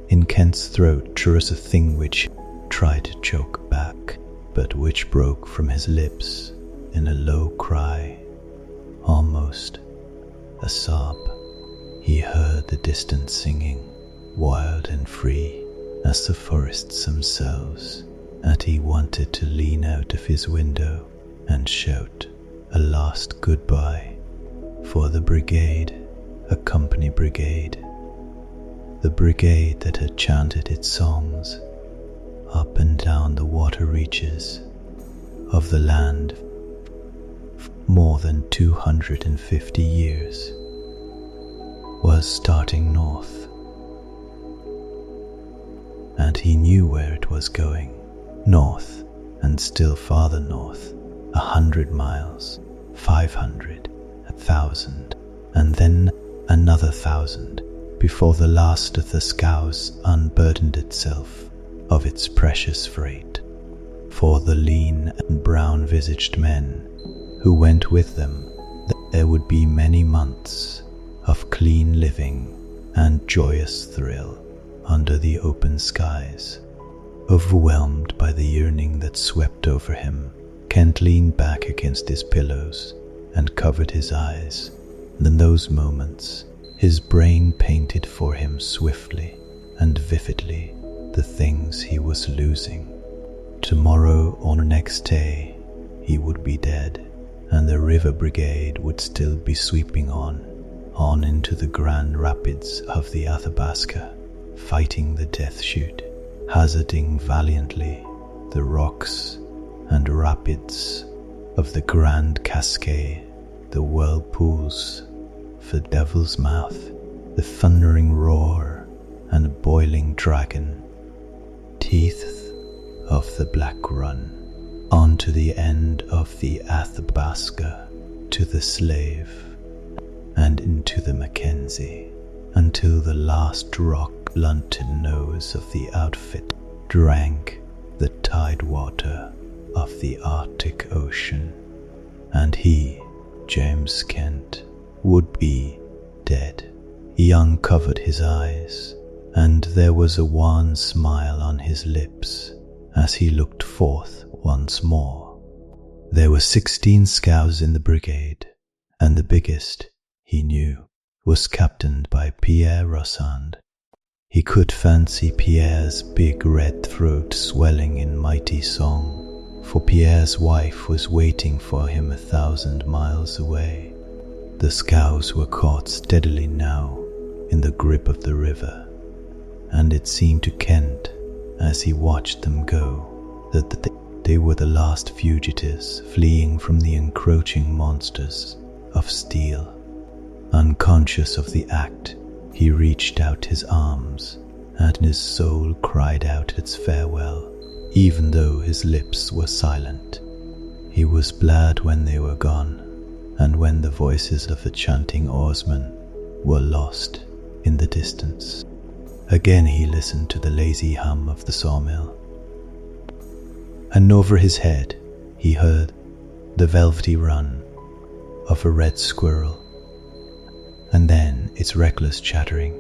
In Kent's throat rose a thing which he tried to choke back, but which broke from his lips in a low cry, almost a sob. He heard the distant singing, wild and free as the forests themselves, and he wanted to lean out of his window and shout a last goodbye for the brigade, a company brigade, the brigade that had chanted its songs up and down the water reaches of the land for more than 250 years, was starting north. And he knew where it was going, north and still farther north, 100 miles, 500, 1,000, and then another 1,000 before the last of the scows unburdened itself of its precious freight. For the lean and brown-visaged men who went with them, there would be many months of clean living and joyous thrill under the open skies. Overwhelmed by the yearning that swept over him, Kent leaned back against his pillows and covered his eyes, and in those moments his brain painted for him swiftly and vividly the things he was losing. Tomorrow or next day he would be dead, and the river brigade would still be sweeping on on into the grand rapids of the Athabasca, fighting the death chute, hazarding valiantly the rocks and rapids of the Grand Cascade, the whirlpools, the Devil's Mouth, the thundering roar and boiling dragon, teeth of the Black Run, onto the end of the Athabasca, to the Slave, and into the Mackenzie, until the last rock-blunted nose of the outfit drank the tide water of the Arctic Ocean, and he, James Kent, would be dead. He uncovered his eyes, and there was a wan smile on his lips as he looked forth once more. There were 16 scows in the brigade, and the biggest, he knew, was captained by Pierre Rossand. He could fancy Pierre's big red throat swelling in mighty song, for Pierre's wife was waiting for him 1,000 miles away. The scows were caught steadily now in the grip of the river, and it seemed to Kent, as he watched them go, that they were the last fugitives fleeing from the encroaching monsters of steel. Unconscious of the act, he reached out his arms, and his soul cried out its farewell, even though his lips were silent. He was glad when they were gone, and when the voices of the chanting oarsmen were lost in the distance. Again he listened to the lazy hum of the sawmill, and over his head he heard the velvety run of a red squirrel, and then its reckless chattering.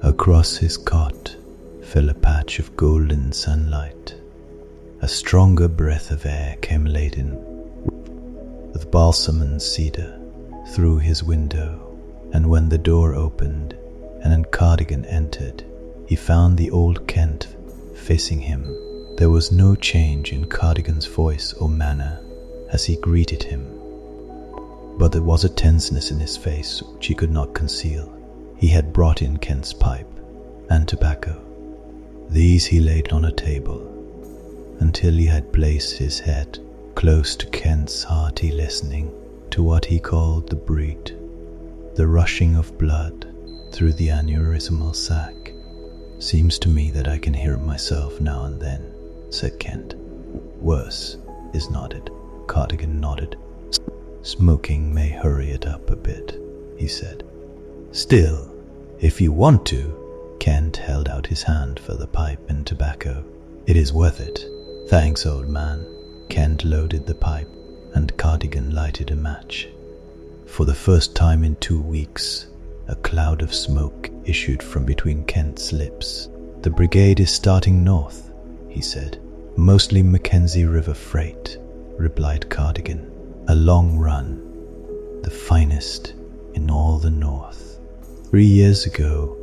Across his cot fell a patch of golden sunlight. A stronger breath of air came laden with balsam and cedar through his window, and when the door opened and Cardigan entered, he found the old Kent facing him. There was no change in Cardigan's voice or manner as he greeted him, but there was a tenseness in his face which he could not conceal. He had brought in Kent's pipe and tobacco. These he laid on a table until he had placed his head close to Kent's hearty, listening to what he called the breed, the rushing of blood through the aneurysmal sac. "Seems to me that I can hear it myself now and then," said Kent. "Worse," is nodded. Cardigan nodded. "Smoking may hurry it up a bit," he said. "Still, if you want to," Kent held out his hand for the pipe and tobacco. "It is worth it." "Thanks, old man." Kent loaded the pipe, and Cardigan lighted a match. For the first time in 2 weeks, a cloud of smoke issued from between Kent's lips. "The brigade is starting north," he said. "Mostly Mackenzie River freight," replied Cardigan. "A long run, the finest in all the north. 3 years ago,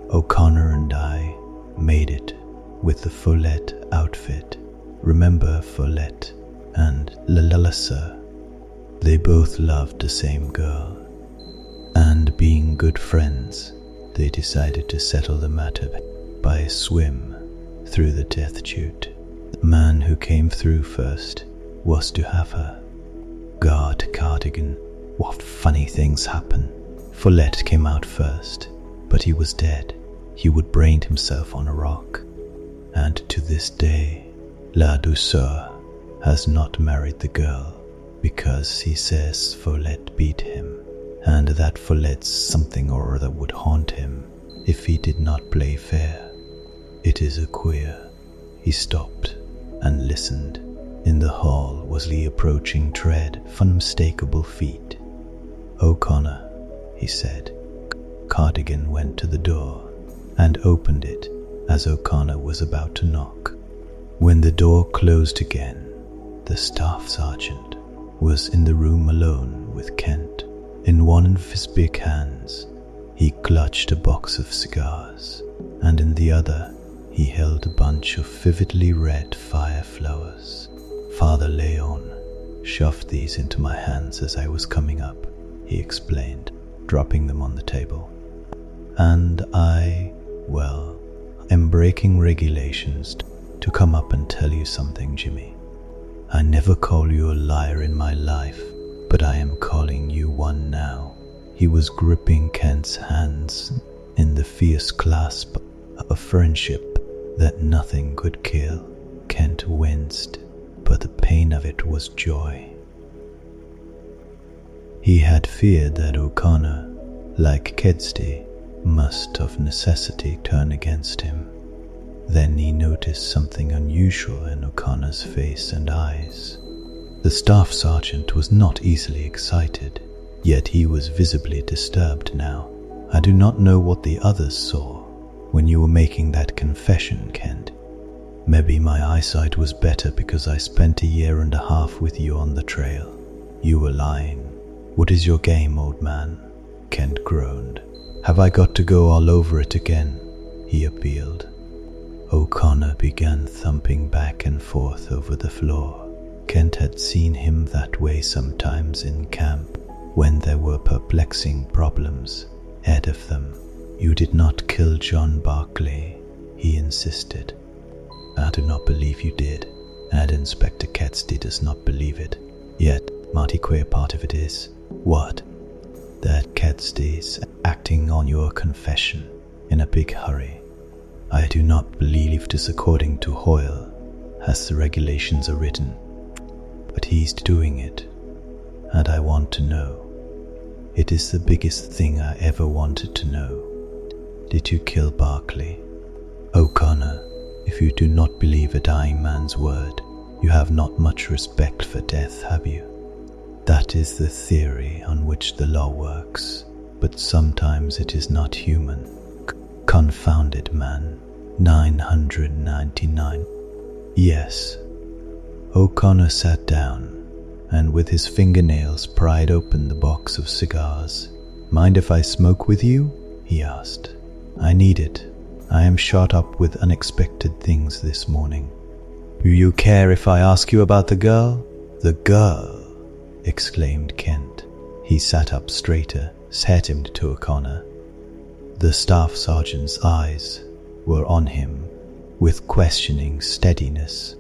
O'Connor and I made it with the Follett outfit. Remember Follett and Lalissa? They both loved the same girl, and being good friends, they decided to settle the matter by a swim through the death chute. The man who came through first was to have her. God, Cardigan, what funny things happen. Follett came out first, but he was dead. He would brained himself on a rock, and to this day, La Douceur has not married the girl because he says Follett beat him, and that Follett's something or other would haunt him if he did not play fair. It is a queer." He stopped and listened. In the hall was the approaching tread of unmistakable feet. "O'Connor," he said. Cardigan went to the door and opened it as O'Connor was about to knock. When the door closed again, the staff sergeant was in the room alone with Kent. In one of his big hands, he clutched a box of cigars, and in the other, he held a bunch of vividly red fire flowers. "Father Leon shoved these into my hands as I was coming up," he explained, dropping them on the table. And I'm breaking regulations to come up and tell you something, Jimmy. I never call you a liar in my life, but I am calling you one now. He was gripping Kent's hands in the fierce clasp of friendship that nothing could kill. Kent winced, but the pain of it was joy. He had feared that O'Connor, like Kedsty, must of necessity turn against him. Then he noticed something unusual in O'Connor's face and eyes. The staff sergeant was not easily excited, yet he was visibly disturbed now. I do not know what the others saw when you were making that confession, Kent. Maybe my eyesight was better because I spent 1.5 years with you on the trail. You were lying. What is your game, old man? Kent groaned. Have I got to go all over it again? He appealed. O'Connor began thumping back and forth over the floor. Kent had seen him that way sometimes in camp, when there were perplexing problems ahead of them. You did not kill John Barclay, he insisted. I do not believe you did, and Inspector Kedsty does not believe it. Yet, mighty queer part of it is, what? That Kedsty's acting on your confession in a big hurry. I do not believe this according to Hoyle, as the regulations are written, but he's doing it, and I want to know. It is the biggest thing I ever wanted to know. Did you kill Barclay? O'Connor, if you do not believe a dying man's word, you have not much respect for death, have you? That is the theory on which the law works, but sometimes it is not human. Confounded man. 999. Yes. O'Connor sat down, and with his fingernails pried open the box of cigars. Mind if I smoke with you? He asked. I need it. I am shot up with unexpected things this morning. Do you care if I ask you about the girl? The girl, exclaimed Kent. He sat up straighter, set him to O'Connor. The staff sergeant's eyes were on him with questioning steadiness.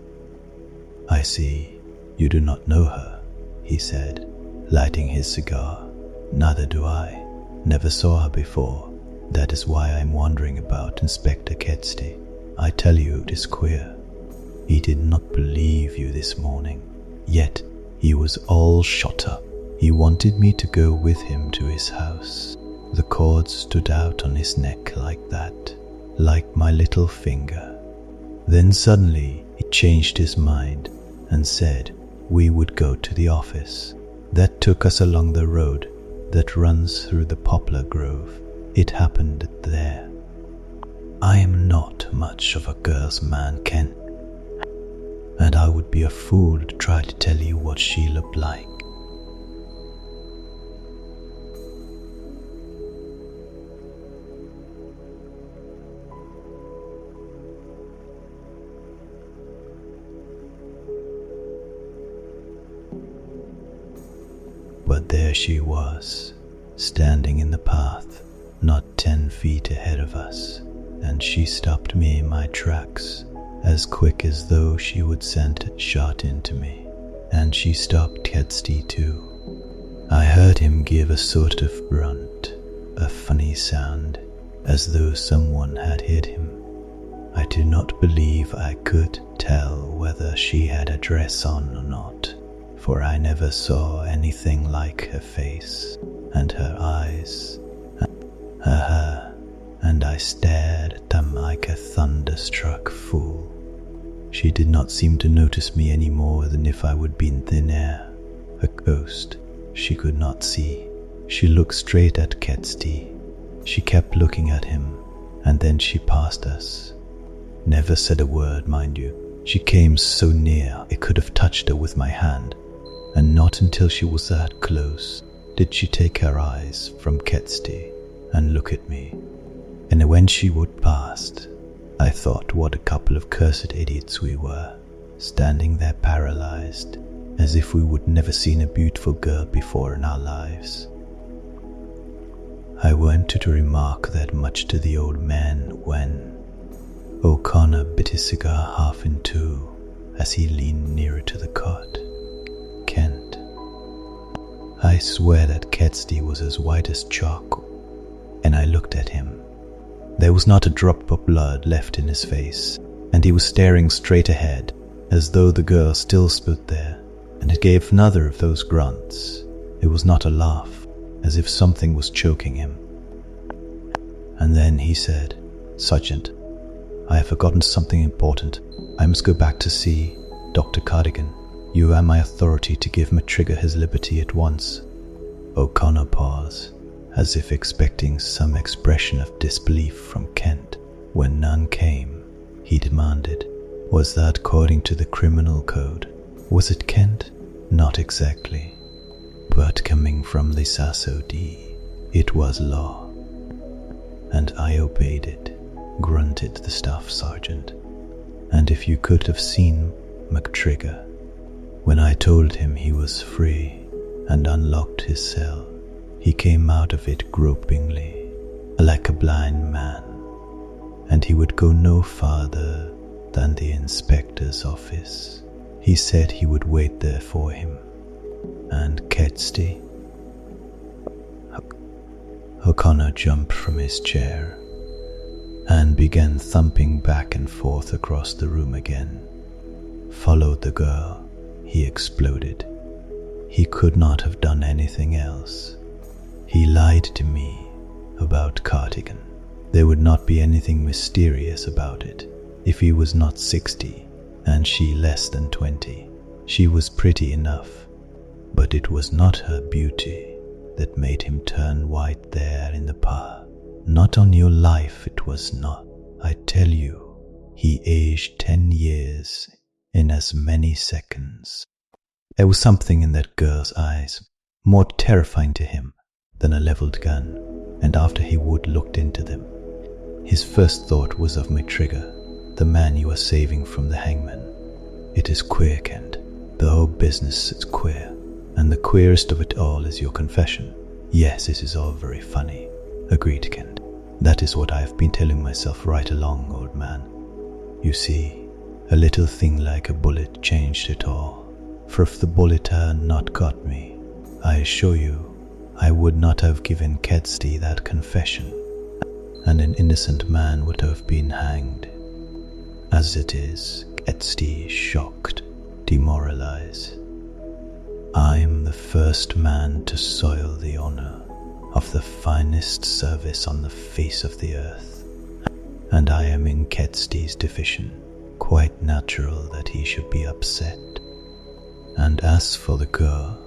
I see, you do not know her, he said, lighting his cigar. Neither do I. Never saw her before. That is why I am wondering about Inspector Kedsty. I tell you, it is queer. He did not believe you this morning, yet he was all shot up. He wanted me to go with him to his house. The cord stood out on his neck like that, like my little finger. Then suddenly he changed his mind and said we would go to the office. That took us along the road that runs through the poplar grove. It happened there. I am not much of a girl's man, Ken, and I would be a fool to try to tell you what she looked like. But there she was, standing in the path, not 10 feet ahead of us, and she stopped me in my tracks, as quick as though she would send a shot into me. And she stopped Kedsty too. I heard him give a sort of grunt, a funny sound, as though someone had hit him. I do not believe I could tell whether she had a dress on or not, for I never saw anything like her face and her eyes, her hair, and I stared at them like a thunderstruck fool. She did not seem to notice me any more than if I would be in thin air, a ghost she could not see. She looked straight at Kedsty. She kept looking at him, and then she passed us. Never said a word, mind you. She came so near I could have touched her with my hand, and not until she was that close did she take her eyes from Kedsty and look at me. And when she would past, I thought what a couple of cursed idiots we were, standing there paralyzed, as if we would never seen a beautiful girl before in our lives. I wanted to remark that much to the old man when O'Connor bit his cigar half in two as he leaned nearer to the cot. Kent. I swear that Kedsty was as white as chalk, and I looked at him. There was not a drop of blood left in his face, and he was staring straight ahead, as though the girl still stood there, and it gave another of those grunts. It was not a laugh, as if something was choking him. And then he said, "Sergeant, I have forgotten something important. I must go back to see Dr. Cardigan. You are my authority to give Matrigger his liberty at once." O'Connor paused, as if expecting some expression of disbelief from Kent. When none came, he demanded, "Was that according to the criminal code?" Was it, Kent? Not exactly. But coming from the SASOD, it was law. And I obeyed it, grunted the staff sergeant. And if you could have seen McTrigger, when I told him he was free and unlocked his cell, he came out of it gropingly, like a blind man, and he would go no farther than the inspector's office. He said he would wait there for him. And Kedsty? O'Connor jumped from his chair and began thumping back and forth across the room again. "Followed the girl," he exploded. "He could not have done anything else. He lied to me about Cardigan. There would not be anything mysterious about it if he was not 60 and she less than 20. She was pretty enough, but it was not her beauty that made him turn white there in the park. Not on your life it was not. I tell you, he aged 10 years in as many seconds." There was something in that girl's eyes more terrifying to him than a leveled gun, and after he would looked into them, his first thought was of Matrigger, the man you are saving from the hangman. It is queer, Kent. The whole business is queer, and the queerest of it all is your confession. Yes, it is all very funny. Agreed, Kent. That is what I have been telling myself right along, old man. You see, a little thing like a bullet changed it all. For if the bullet had not got me, I assure you, I would not have given Kedsty that confession, and an innocent man would have been hanged. As it is, Kedsty is shocked, demoralized. I am the first man to soil the honor of the finest service on the face of the earth, and I am in Kedsty's division. Quite natural that he should be upset. And as for the girl,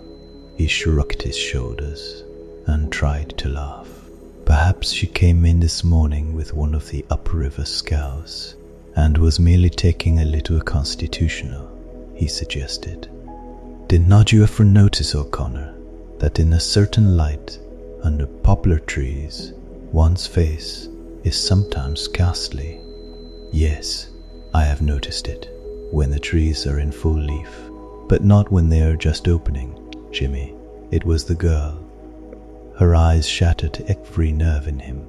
he shrugged his shoulders and tried to laugh. Perhaps she came in this morning with one of the upriver scows and was merely taking a little constitutional, he suggested. Did not you ever notice, O'Connor, that in a certain light under poplar trees, one's face is sometimes ghastly? Yes, I have noticed it, when the trees are in full leaf, but not when they are just opening, Jimmy. It was the girl. Her eyes shattered every nerve in him,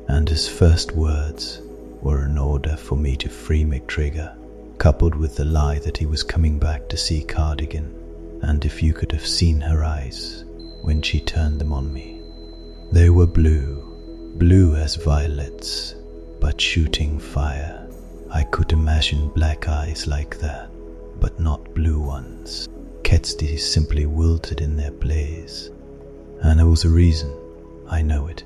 and his first words were an order for me to free McTrigger, coupled with the lie that he was coming back to see Cardigan. And if you could have seen her eyes when she turned them on me, they were blue as violets, but shooting fire. I could imagine black eyes like that, but not blue ones. Kedsty simply wilted in their place, and there was a reason, I know it.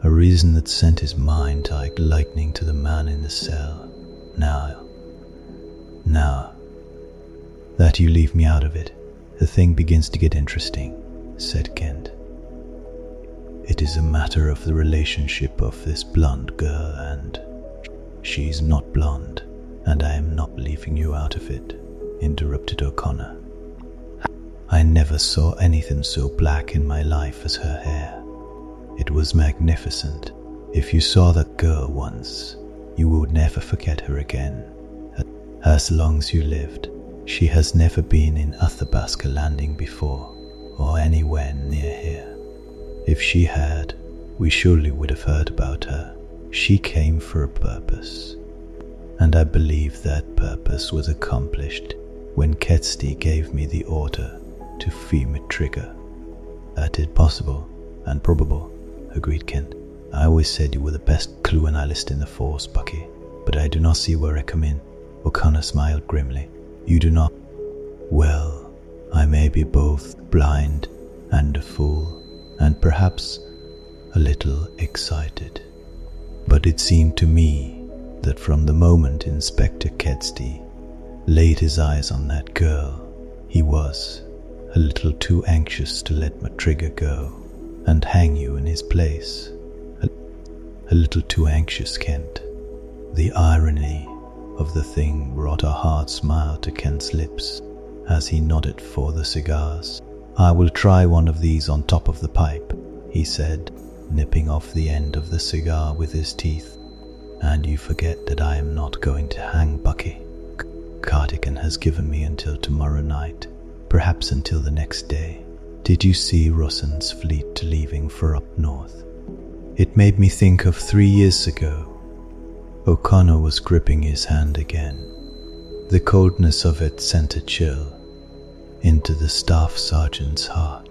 A reason that sent his mind like lightning to the man in the cell. Now, that you leave me out of it, the thing begins to get interesting, said Kent. It is a matter of the relationship of this blonde girl and... She's not blonde, and I am not leaving you out of it, interrupted O'Connor. I never saw anything so black in my life as her hair. It was magnificent. If you saw that girl once, you would never forget her again. As long as you lived, she has never been in Athabasca Landing before, or anywhere near here. If she had, we surely would have heard about her. She came for a purpose, and I believe that purpose was accomplished when Ketzty gave me the order to free Matriga. That is possible and probable, agreed Kent. I always said you were the best clue analyst in the force, Bucky, but I do not see where I come in. O'Connor smiled grimly. You do not? Well, I may be both blind and a fool, and perhaps a little excited. But it seemed to me that from the moment Inspector Ketzty laid his eyes on that girl, he was a little too anxious to let Matriga go and hang you in his place. A little too anxious, Kent. The irony of the thing brought a hard smile to Kent's lips as he nodded for the cigars. I will try one of these on top of the pipe, he said, nipping off the end of the cigar with his teeth. And you forget that I am not going to hang Bucky. Cardigan has given me until tomorrow night, perhaps until the next day. Did you see Rosson's fleet leaving for up north? It made me think of 3 years ago. O'Connor was gripping his hand again. The coldness of it sent a chill into the staff sergeant's heart.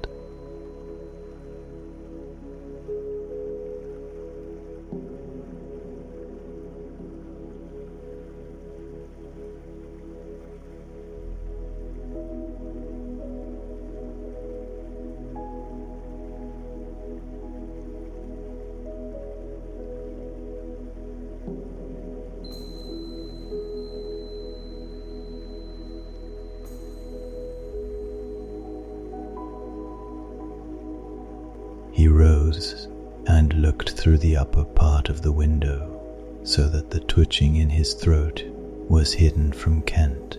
He rose and looked through the upper part of the window so that the twitching in his throat was hidden from Kent.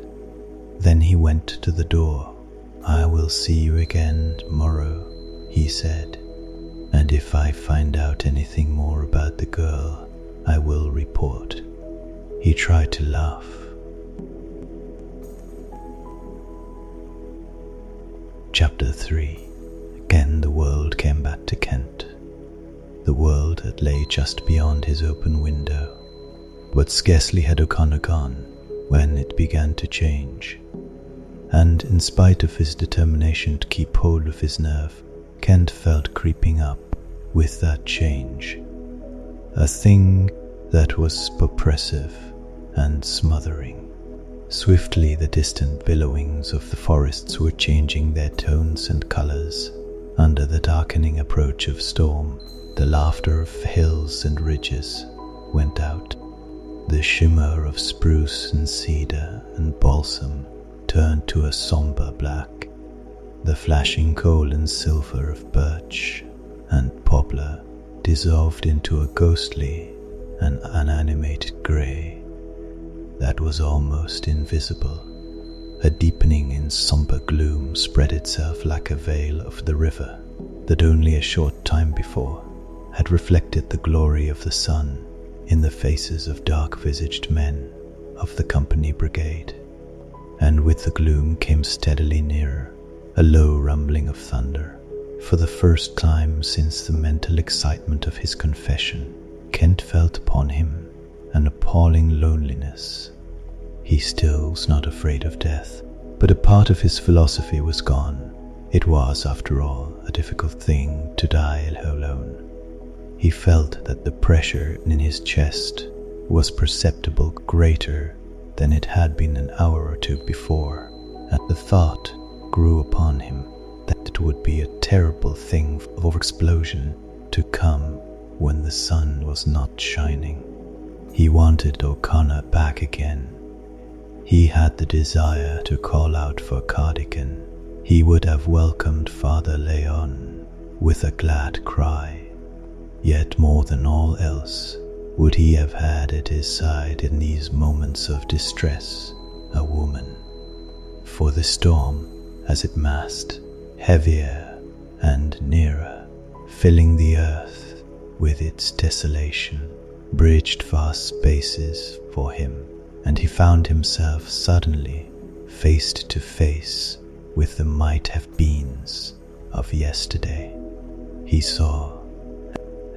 Then he went to the door. I will see you again tomorrow, he said, and if I find out anything more about the girl, I will report. He tried to laugh. Chapter 3. Again the world came back to Kent. The world that lay just beyond his open window. But scarcely had O'Connor gone when it began to change. And in spite of his determination to keep hold of his nerve, Kent felt creeping up with that change. A thing that was oppressive and smothering. Swiftly the distant billowings of the forests were changing their tones and colors. Under the darkening approach of storm, the laughter of hills and ridges went out. The shimmer of spruce and cedar and balsam turned to a somber black. The flashing coal and silver of birch and poplar dissolved into a ghostly and unanimated grey that was almost invisible. A deepening in somber gloom spread itself like a veil over the river that only a short time before had reflected the glory of the sun in the faces of dark-visaged men of the company brigade. And with the gloom came steadily nearer a low rumbling of thunder. For the first time since the mental excitement of his confession, Kent felt upon him an appalling loneliness. He still was not afraid of death, but a part of his philosophy was gone. It was, after all, a difficult thing to die alone. He felt that the pressure in his chest was perceptibly greater than it had been an hour or two before, and the thought grew upon him that it would be a terrible thing of explosion to come when the sun was not shining. He wanted O'Connor back again. He had the desire to call out for Cardigan. He would have welcomed Father Leon with a glad cry. Yet more than all else would he have had at his side in these moments of distress a woman. For the storm, as it massed, heavier and nearer, filling the earth with its desolation, bridged vast spaces for him, and he found himself suddenly face to face with the might-have-beens of yesterday. He saw,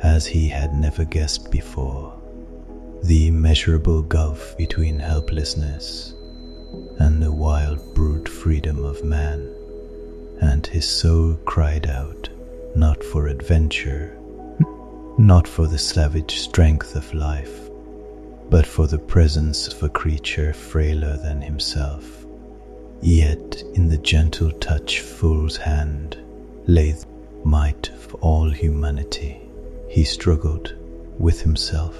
as he had never guessed before, the immeasurable gulf between helplessness and the wild brute freedom of man, and his soul cried out, not for adventure, not for the savage strength of life, but for the presence of a creature frailer than himself. Yet in the gentle touch Fool's hand lay the might of all humanity. He struggled with himself.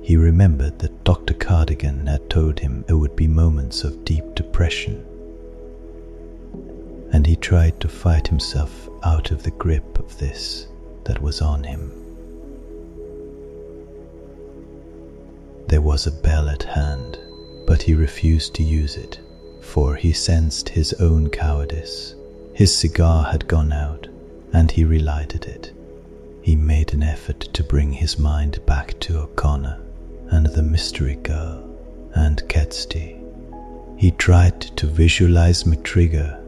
He remembered that Dr. Cardigan had told him there would be moments of deep depression, and he tried to fight himself out of the grip of this that was on him. There was a bell at hand, but he refused to use it, for he sensed his own cowardice. His cigar had gone out, and he relighted it. He made an effort to bring his mind back to O'Connor and the mystery girl and Kedsty. He tried to visualize Mitriga,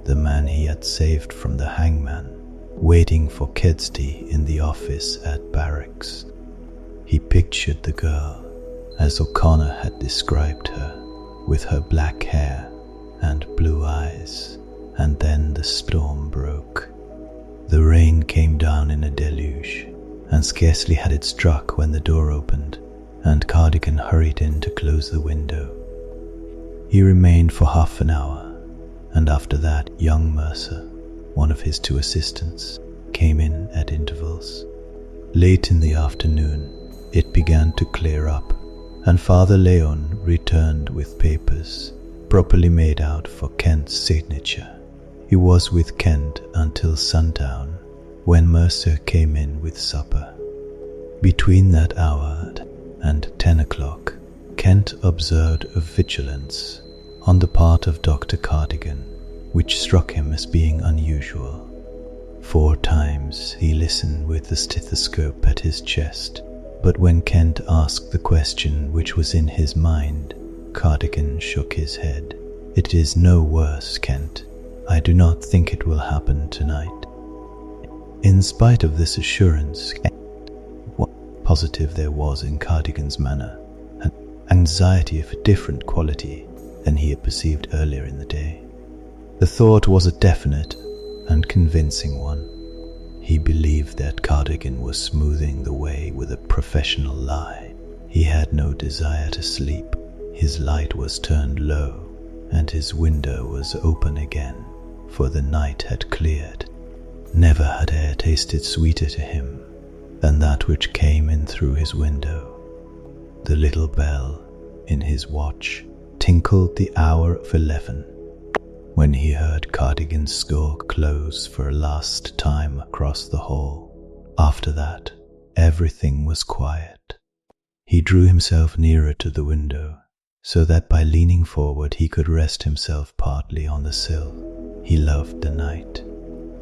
the man he had saved from the hangman, waiting for Kedsty in the office at barracks. He pictured the girl as O'Connor had described her, with her black hair and blue eyes, and then the storm broke. The rain came down in a deluge, and scarcely had it struck when the door opened, and Cardigan hurried in to close the window. He remained for half an hour, and after that young Mercer, one of his 2 assistants, came in at intervals. Late in the afternoon, it began to clear up, and Father Leon returned with papers properly made out for Kent's signature. He was with Kent until sundown, when Mercer came in with supper. Between that hour and 10 o'clock, Kent observed a vigilance on the part of Dr. Cardigan, which struck him as being unusual. 4 times he listened with the stethoscope at his chest, but when Kent asked the question which was in his mind, Cardigan shook his head. "It is no worse, Kent. I do not think it will happen tonight." In spite of this assurance, what positive there was in Cardigan's manner, an anxiety of a different quality than he had perceived earlier in the day. The thought was a definite and convincing one. He believed that Cardigan was smoothing the way with a professional lie. He had no desire to sleep. His light was turned low, and his window was open again, for the night had cleared. Never had air tasted sweeter to him than that which came in through his window. The little bell in his watch tinkled the hour of 11 when he heard Cardigan's score close for a last time across the hall. After that, everything was quiet. He drew himself nearer to the window, so that by leaning forward he could rest himself partly on the sill. He loved the night.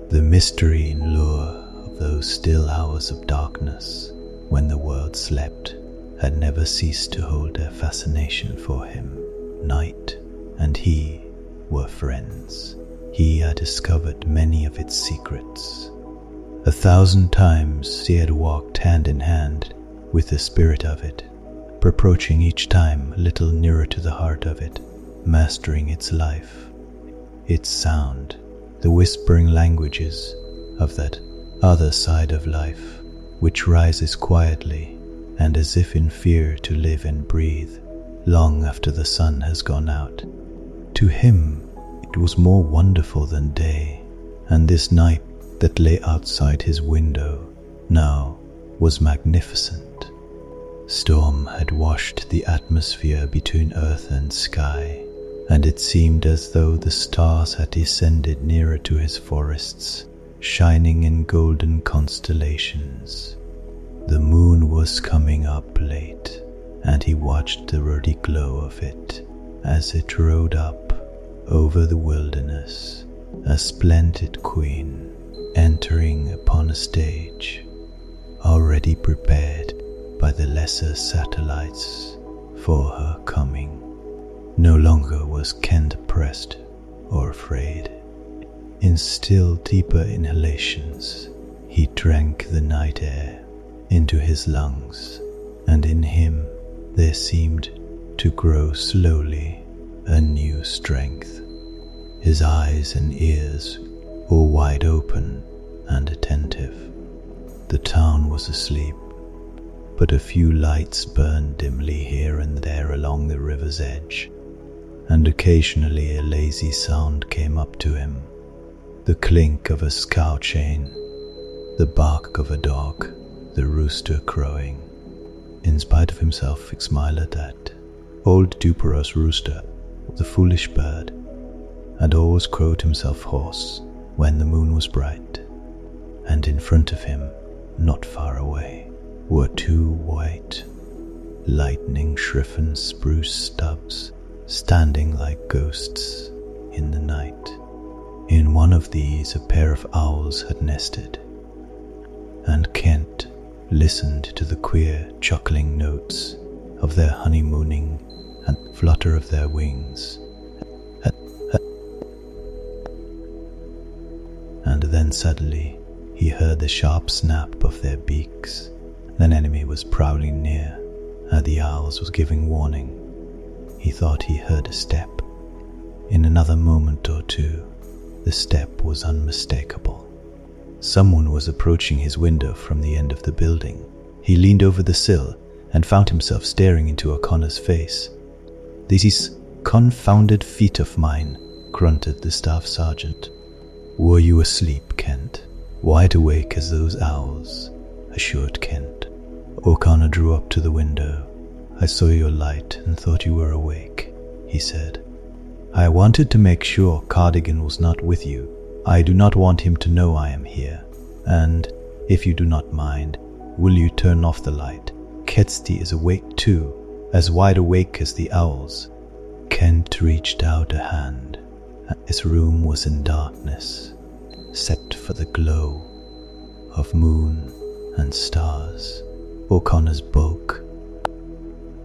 The mystery and lure of those still hours of darkness, when the world slept, had never ceased to hold their fascination for him. Night and he were friends. He had discovered many of its secrets. 1,000 times he had walked hand in hand with the spirit of it, approaching each time a little nearer to the heart of it, mastering its life, its sound, the whispering languages of that other side of life, which rises quietly and as if in fear to live and breathe long after the sun has gone out. To him, it was more wonderful than day, and this night that lay outside his window now was magnificent. Storm had washed the atmosphere between earth and sky, and it seemed as though the stars had descended nearer to his forests, shining in golden constellations. The moon was coming up late, and he watched the ruddy glow of it as it rode up over the wilderness, a splendid queen entering upon a stage already prepared by the lesser satellites for her coming. No longer was Kent oppressed or afraid. In still deeper inhalations, He drank the night air into his lungs, and in him there seemed to grow slowly a new strength. His eyes and ears were wide open and attentive. The town was asleep, but a few lights burned dimly here and there along the river's edge, and occasionally a lazy sound came up to him, the clink of a scow chain, the bark of a dog, the rooster crowing. In spite of himself, he smiled at that. Old Duperos rooster, the foolish bird, had always crowed himself hoarse when the moon was bright, and in front of him, not far away, were two white, lightning-shriven spruce stubs standing like ghosts in the night. In one of these a pair of owls had nested, and Kent listened to the queer chuckling notes of their honeymooning and the flutter of their wings. And then suddenly he heard the sharp snap of their beaks. An enemy was prowling near, and the owls was giving warning. He thought he heard a step. In another moment or two, the step was unmistakable. Someone was approaching his window from the end of the building. He leaned over the sill and found himself staring into O'Connor's face. "These confounded feet of mine," grunted the staff sergeant. "Were you asleep, Kent? Wide awake as those owls," assured Kent. O'Connor drew up to the window. "I saw your light and thought you were awake," he said. "I wanted to make sure Cardigan was not with you. I do not want him to know I am here. And, if you do not mind, will you turn off the light? Kedsty is awake too, as wide awake as the owls." Kent reached out a hand. His room was in darkness, set for the glow of moon and stars. O'Connor's bulk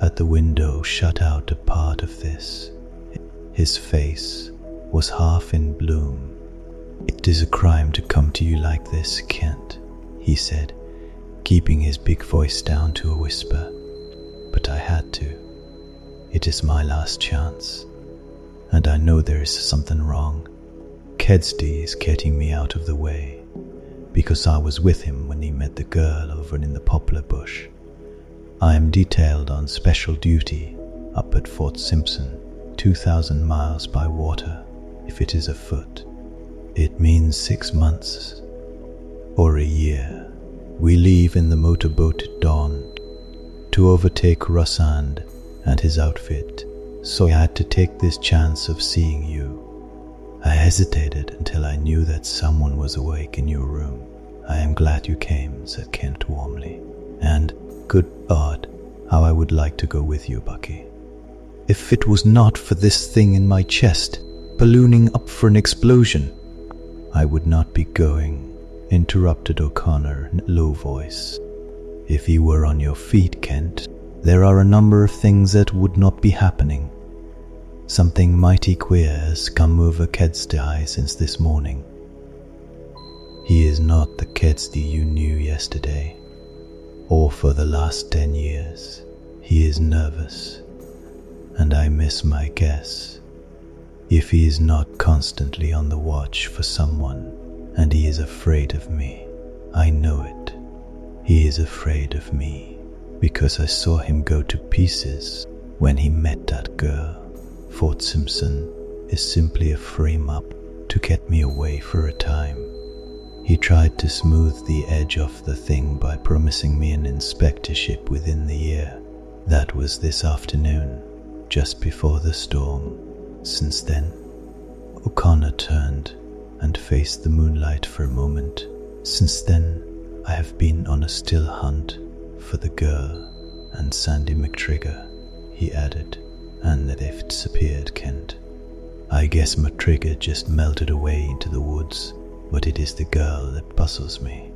at the window shut out a part of this. His face was half in bloom. "It is a crime to come to you like this, Kent," he said, keeping his big voice down to a whisper. "But I had to. It is my last chance, and I know there is something wrong. Kedsty is getting me out of the way, because I was with him when he met the girl over in the poplar bush. I am detailed on special duty up at Fort Simpson, 2,000 miles by water, if it is afoot. It means 6 months, or a year. We leave in the motorboat at dawn to overtake Rossand and his outfit, so I had to take this chance of seeing you. I hesitated until I knew that someone was awake in your room. I am glad you came," said Kent warmly. "And, good God, how I would like to go with you, Bucky." "If it was not for this thing in my chest, ballooning up for an explosion—" "I would not be going," interrupted O'Connor in a low voice. "If you were on your feet, Kent, there are a number of things that would not be happening. Something mighty queer has come over Kedsty since this morning. He is not the Kedsty you knew yesterday, or for the last 10 years. He is nervous, and I miss my guess. If he is not constantly on the watch for someone, and he is afraid of me, I know it. He is afraid of me, because I saw him go to pieces when he met that girl. Fort Simpson is simply a frame-up to get me away for a time. He tried to smooth the edge off the thing by promising me an inspectorship within the year. That was this afternoon, just before the storm. Since then," O'Connor turned and faced the moonlight for a moment. "Since then, I have been on a still hunt for the girl and Sandy McTrigger," he added. "And that they've disappeared, Kent. I guess McTrigger just melted away into the woods, but it is the girl that puzzles me.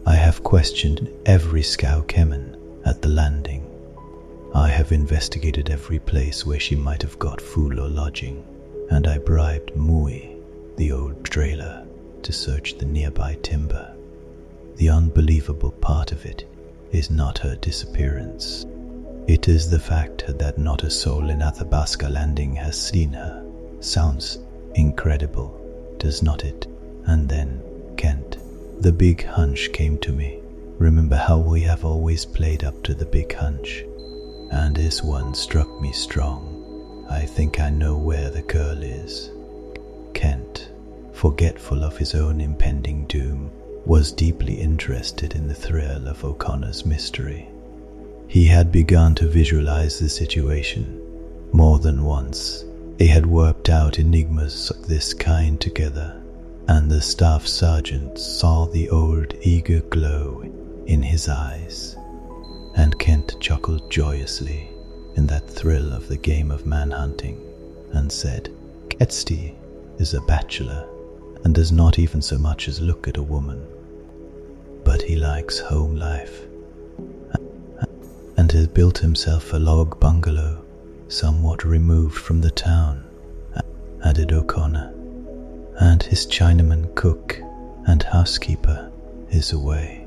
I have questioned every scout-keman at the landing. I have investigated every place where she might have got food or lodging, and I bribed Mui, the old trailer, to search the nearby timber. The unbelievable part of it is not her disappearance. It is the fact that not a soul in Athabasca Landing has seen her. Sounds incredible, does not it? And then, Kent, the big hunch came to me. Remember how we have always played up to the big hunch? And this one struck me strong. I think I know where the girl is. Kent, forgetful of his own impending doom, was deeply interested in the thrill of O'Connor's mystery. He had begun to visualize the situation. More than once, they had worked out enigmas of this kind together, and the staff sergeant saw the old eager glow in his eyes, and Kent chuckled joyously in that thrill of the game of manhunting, and said, "Kedsty is a bachelor, and does not even so much as look at a woman. But he likes home life, and has built himself a log bungalow somewhat removed from the town," added O'Connor, "and his Chinaman cook and housekeeper is away."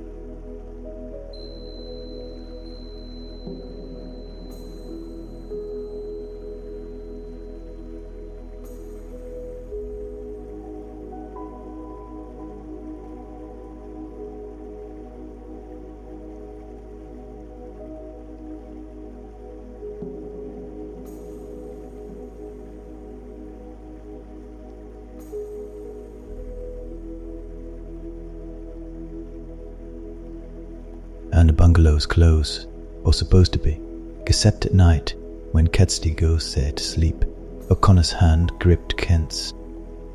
And the bungalow's closed, or supposed to be, except at night, when Kedsty goes there to sleep. O'Connor's hand gripped Kent's.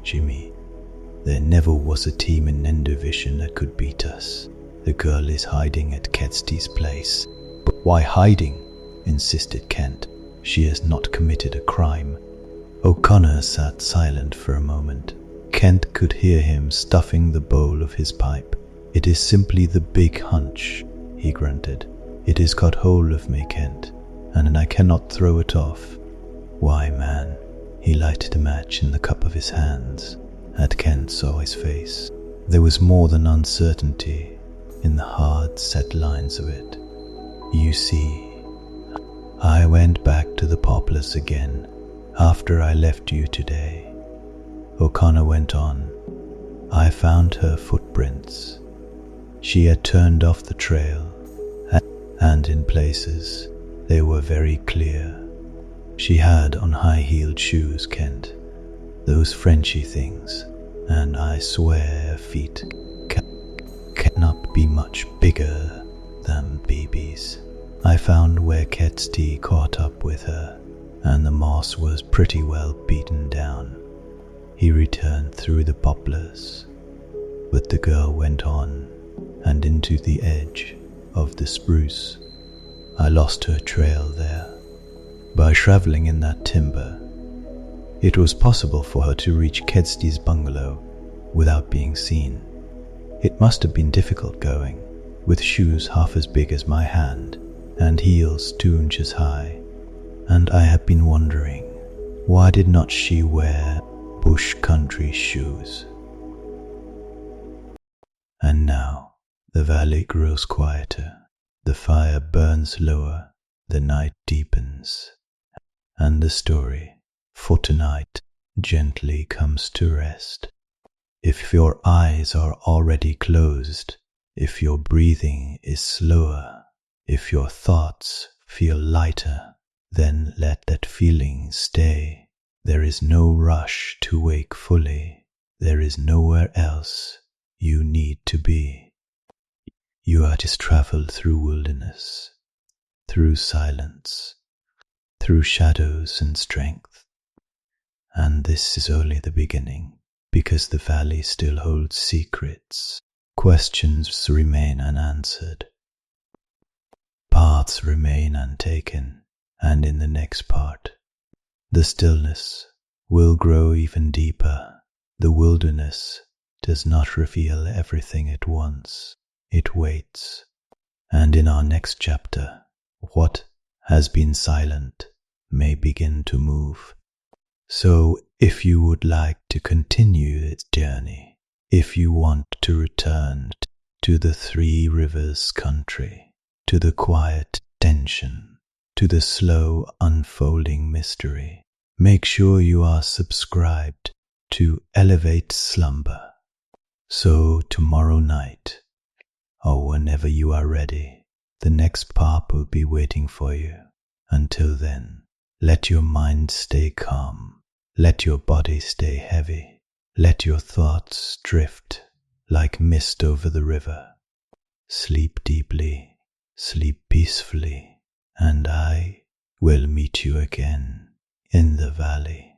"Jimmy, there never was a team in Endervision that could beat us. The girl is hiding at Kedsty's place." "But why hiding?" insisted Kent. "She has not committed a crime." O'Connor sat silent for a moment. Kent could hear him stuffing the bowl of his pipe. "It is simply the big hunch," he grunted. "It has got hold of me, Kent, and I cannot throw it off." "Why, man?" He lighted a match in the cup of his hands, and Kent saw his face. There was more than uncertainty in the hard, set lines of it. "You see, I went back to the Poplars again after I left you today," O'Connor went on. "I found her footprints. She had turned off the trail, and in places they were very clear. She had on high-heeled shoes, Kent, those Frenchy things, and I swear her feet cannot be much bigger than babies. I found where Kedsty caught up with her, and the moss was pretty well beaten down." He returned through the poplars, but the girl went on and into the edge of the spruce. I lost her trail there. By traveling in that timber, it was possible for her to reach Kedsty's bungalow without being seen. It must have been difficult going, with shoes half as big as my hand and heels 2 inches high, and I have been wondering, why did not she wear bush country shoes? And now the valley grows quieter, the fire burns lower, the night deepens, and the story, for tonight, gently comes to rest. If your eyes are already closed, if your breathing is slower, if your thoughts feel lighter, then let that feeling stay. There is no rush to wake fully. There is nowhere else you need to be. You are just traveled through wilderness, through silence, through shadows and strength. And this is only the beginning, because the valley still holds secrets. Questions remain unanswered. Paths remain untaken, and in the next part, the stillness will grow even deeper. The wilderness does not reveal everything at once. It waits. And in our next chapter, what has been silent may begin to move. So if you would like to continue its journey, if you want to return to the Three Rivers country, to the quiet tension, to the slow unfolding mystery. Make sure you are subscribed to Elevate Slumber. So tomorrow night, or whenever you are ready, the next part will be waiting for you. Until then, let your mind stay calm. Let your body stay heavy. Let your thoughts drift like mist over the river. Sleep deeply, sleep peacefully, and I will meet you again in the valley.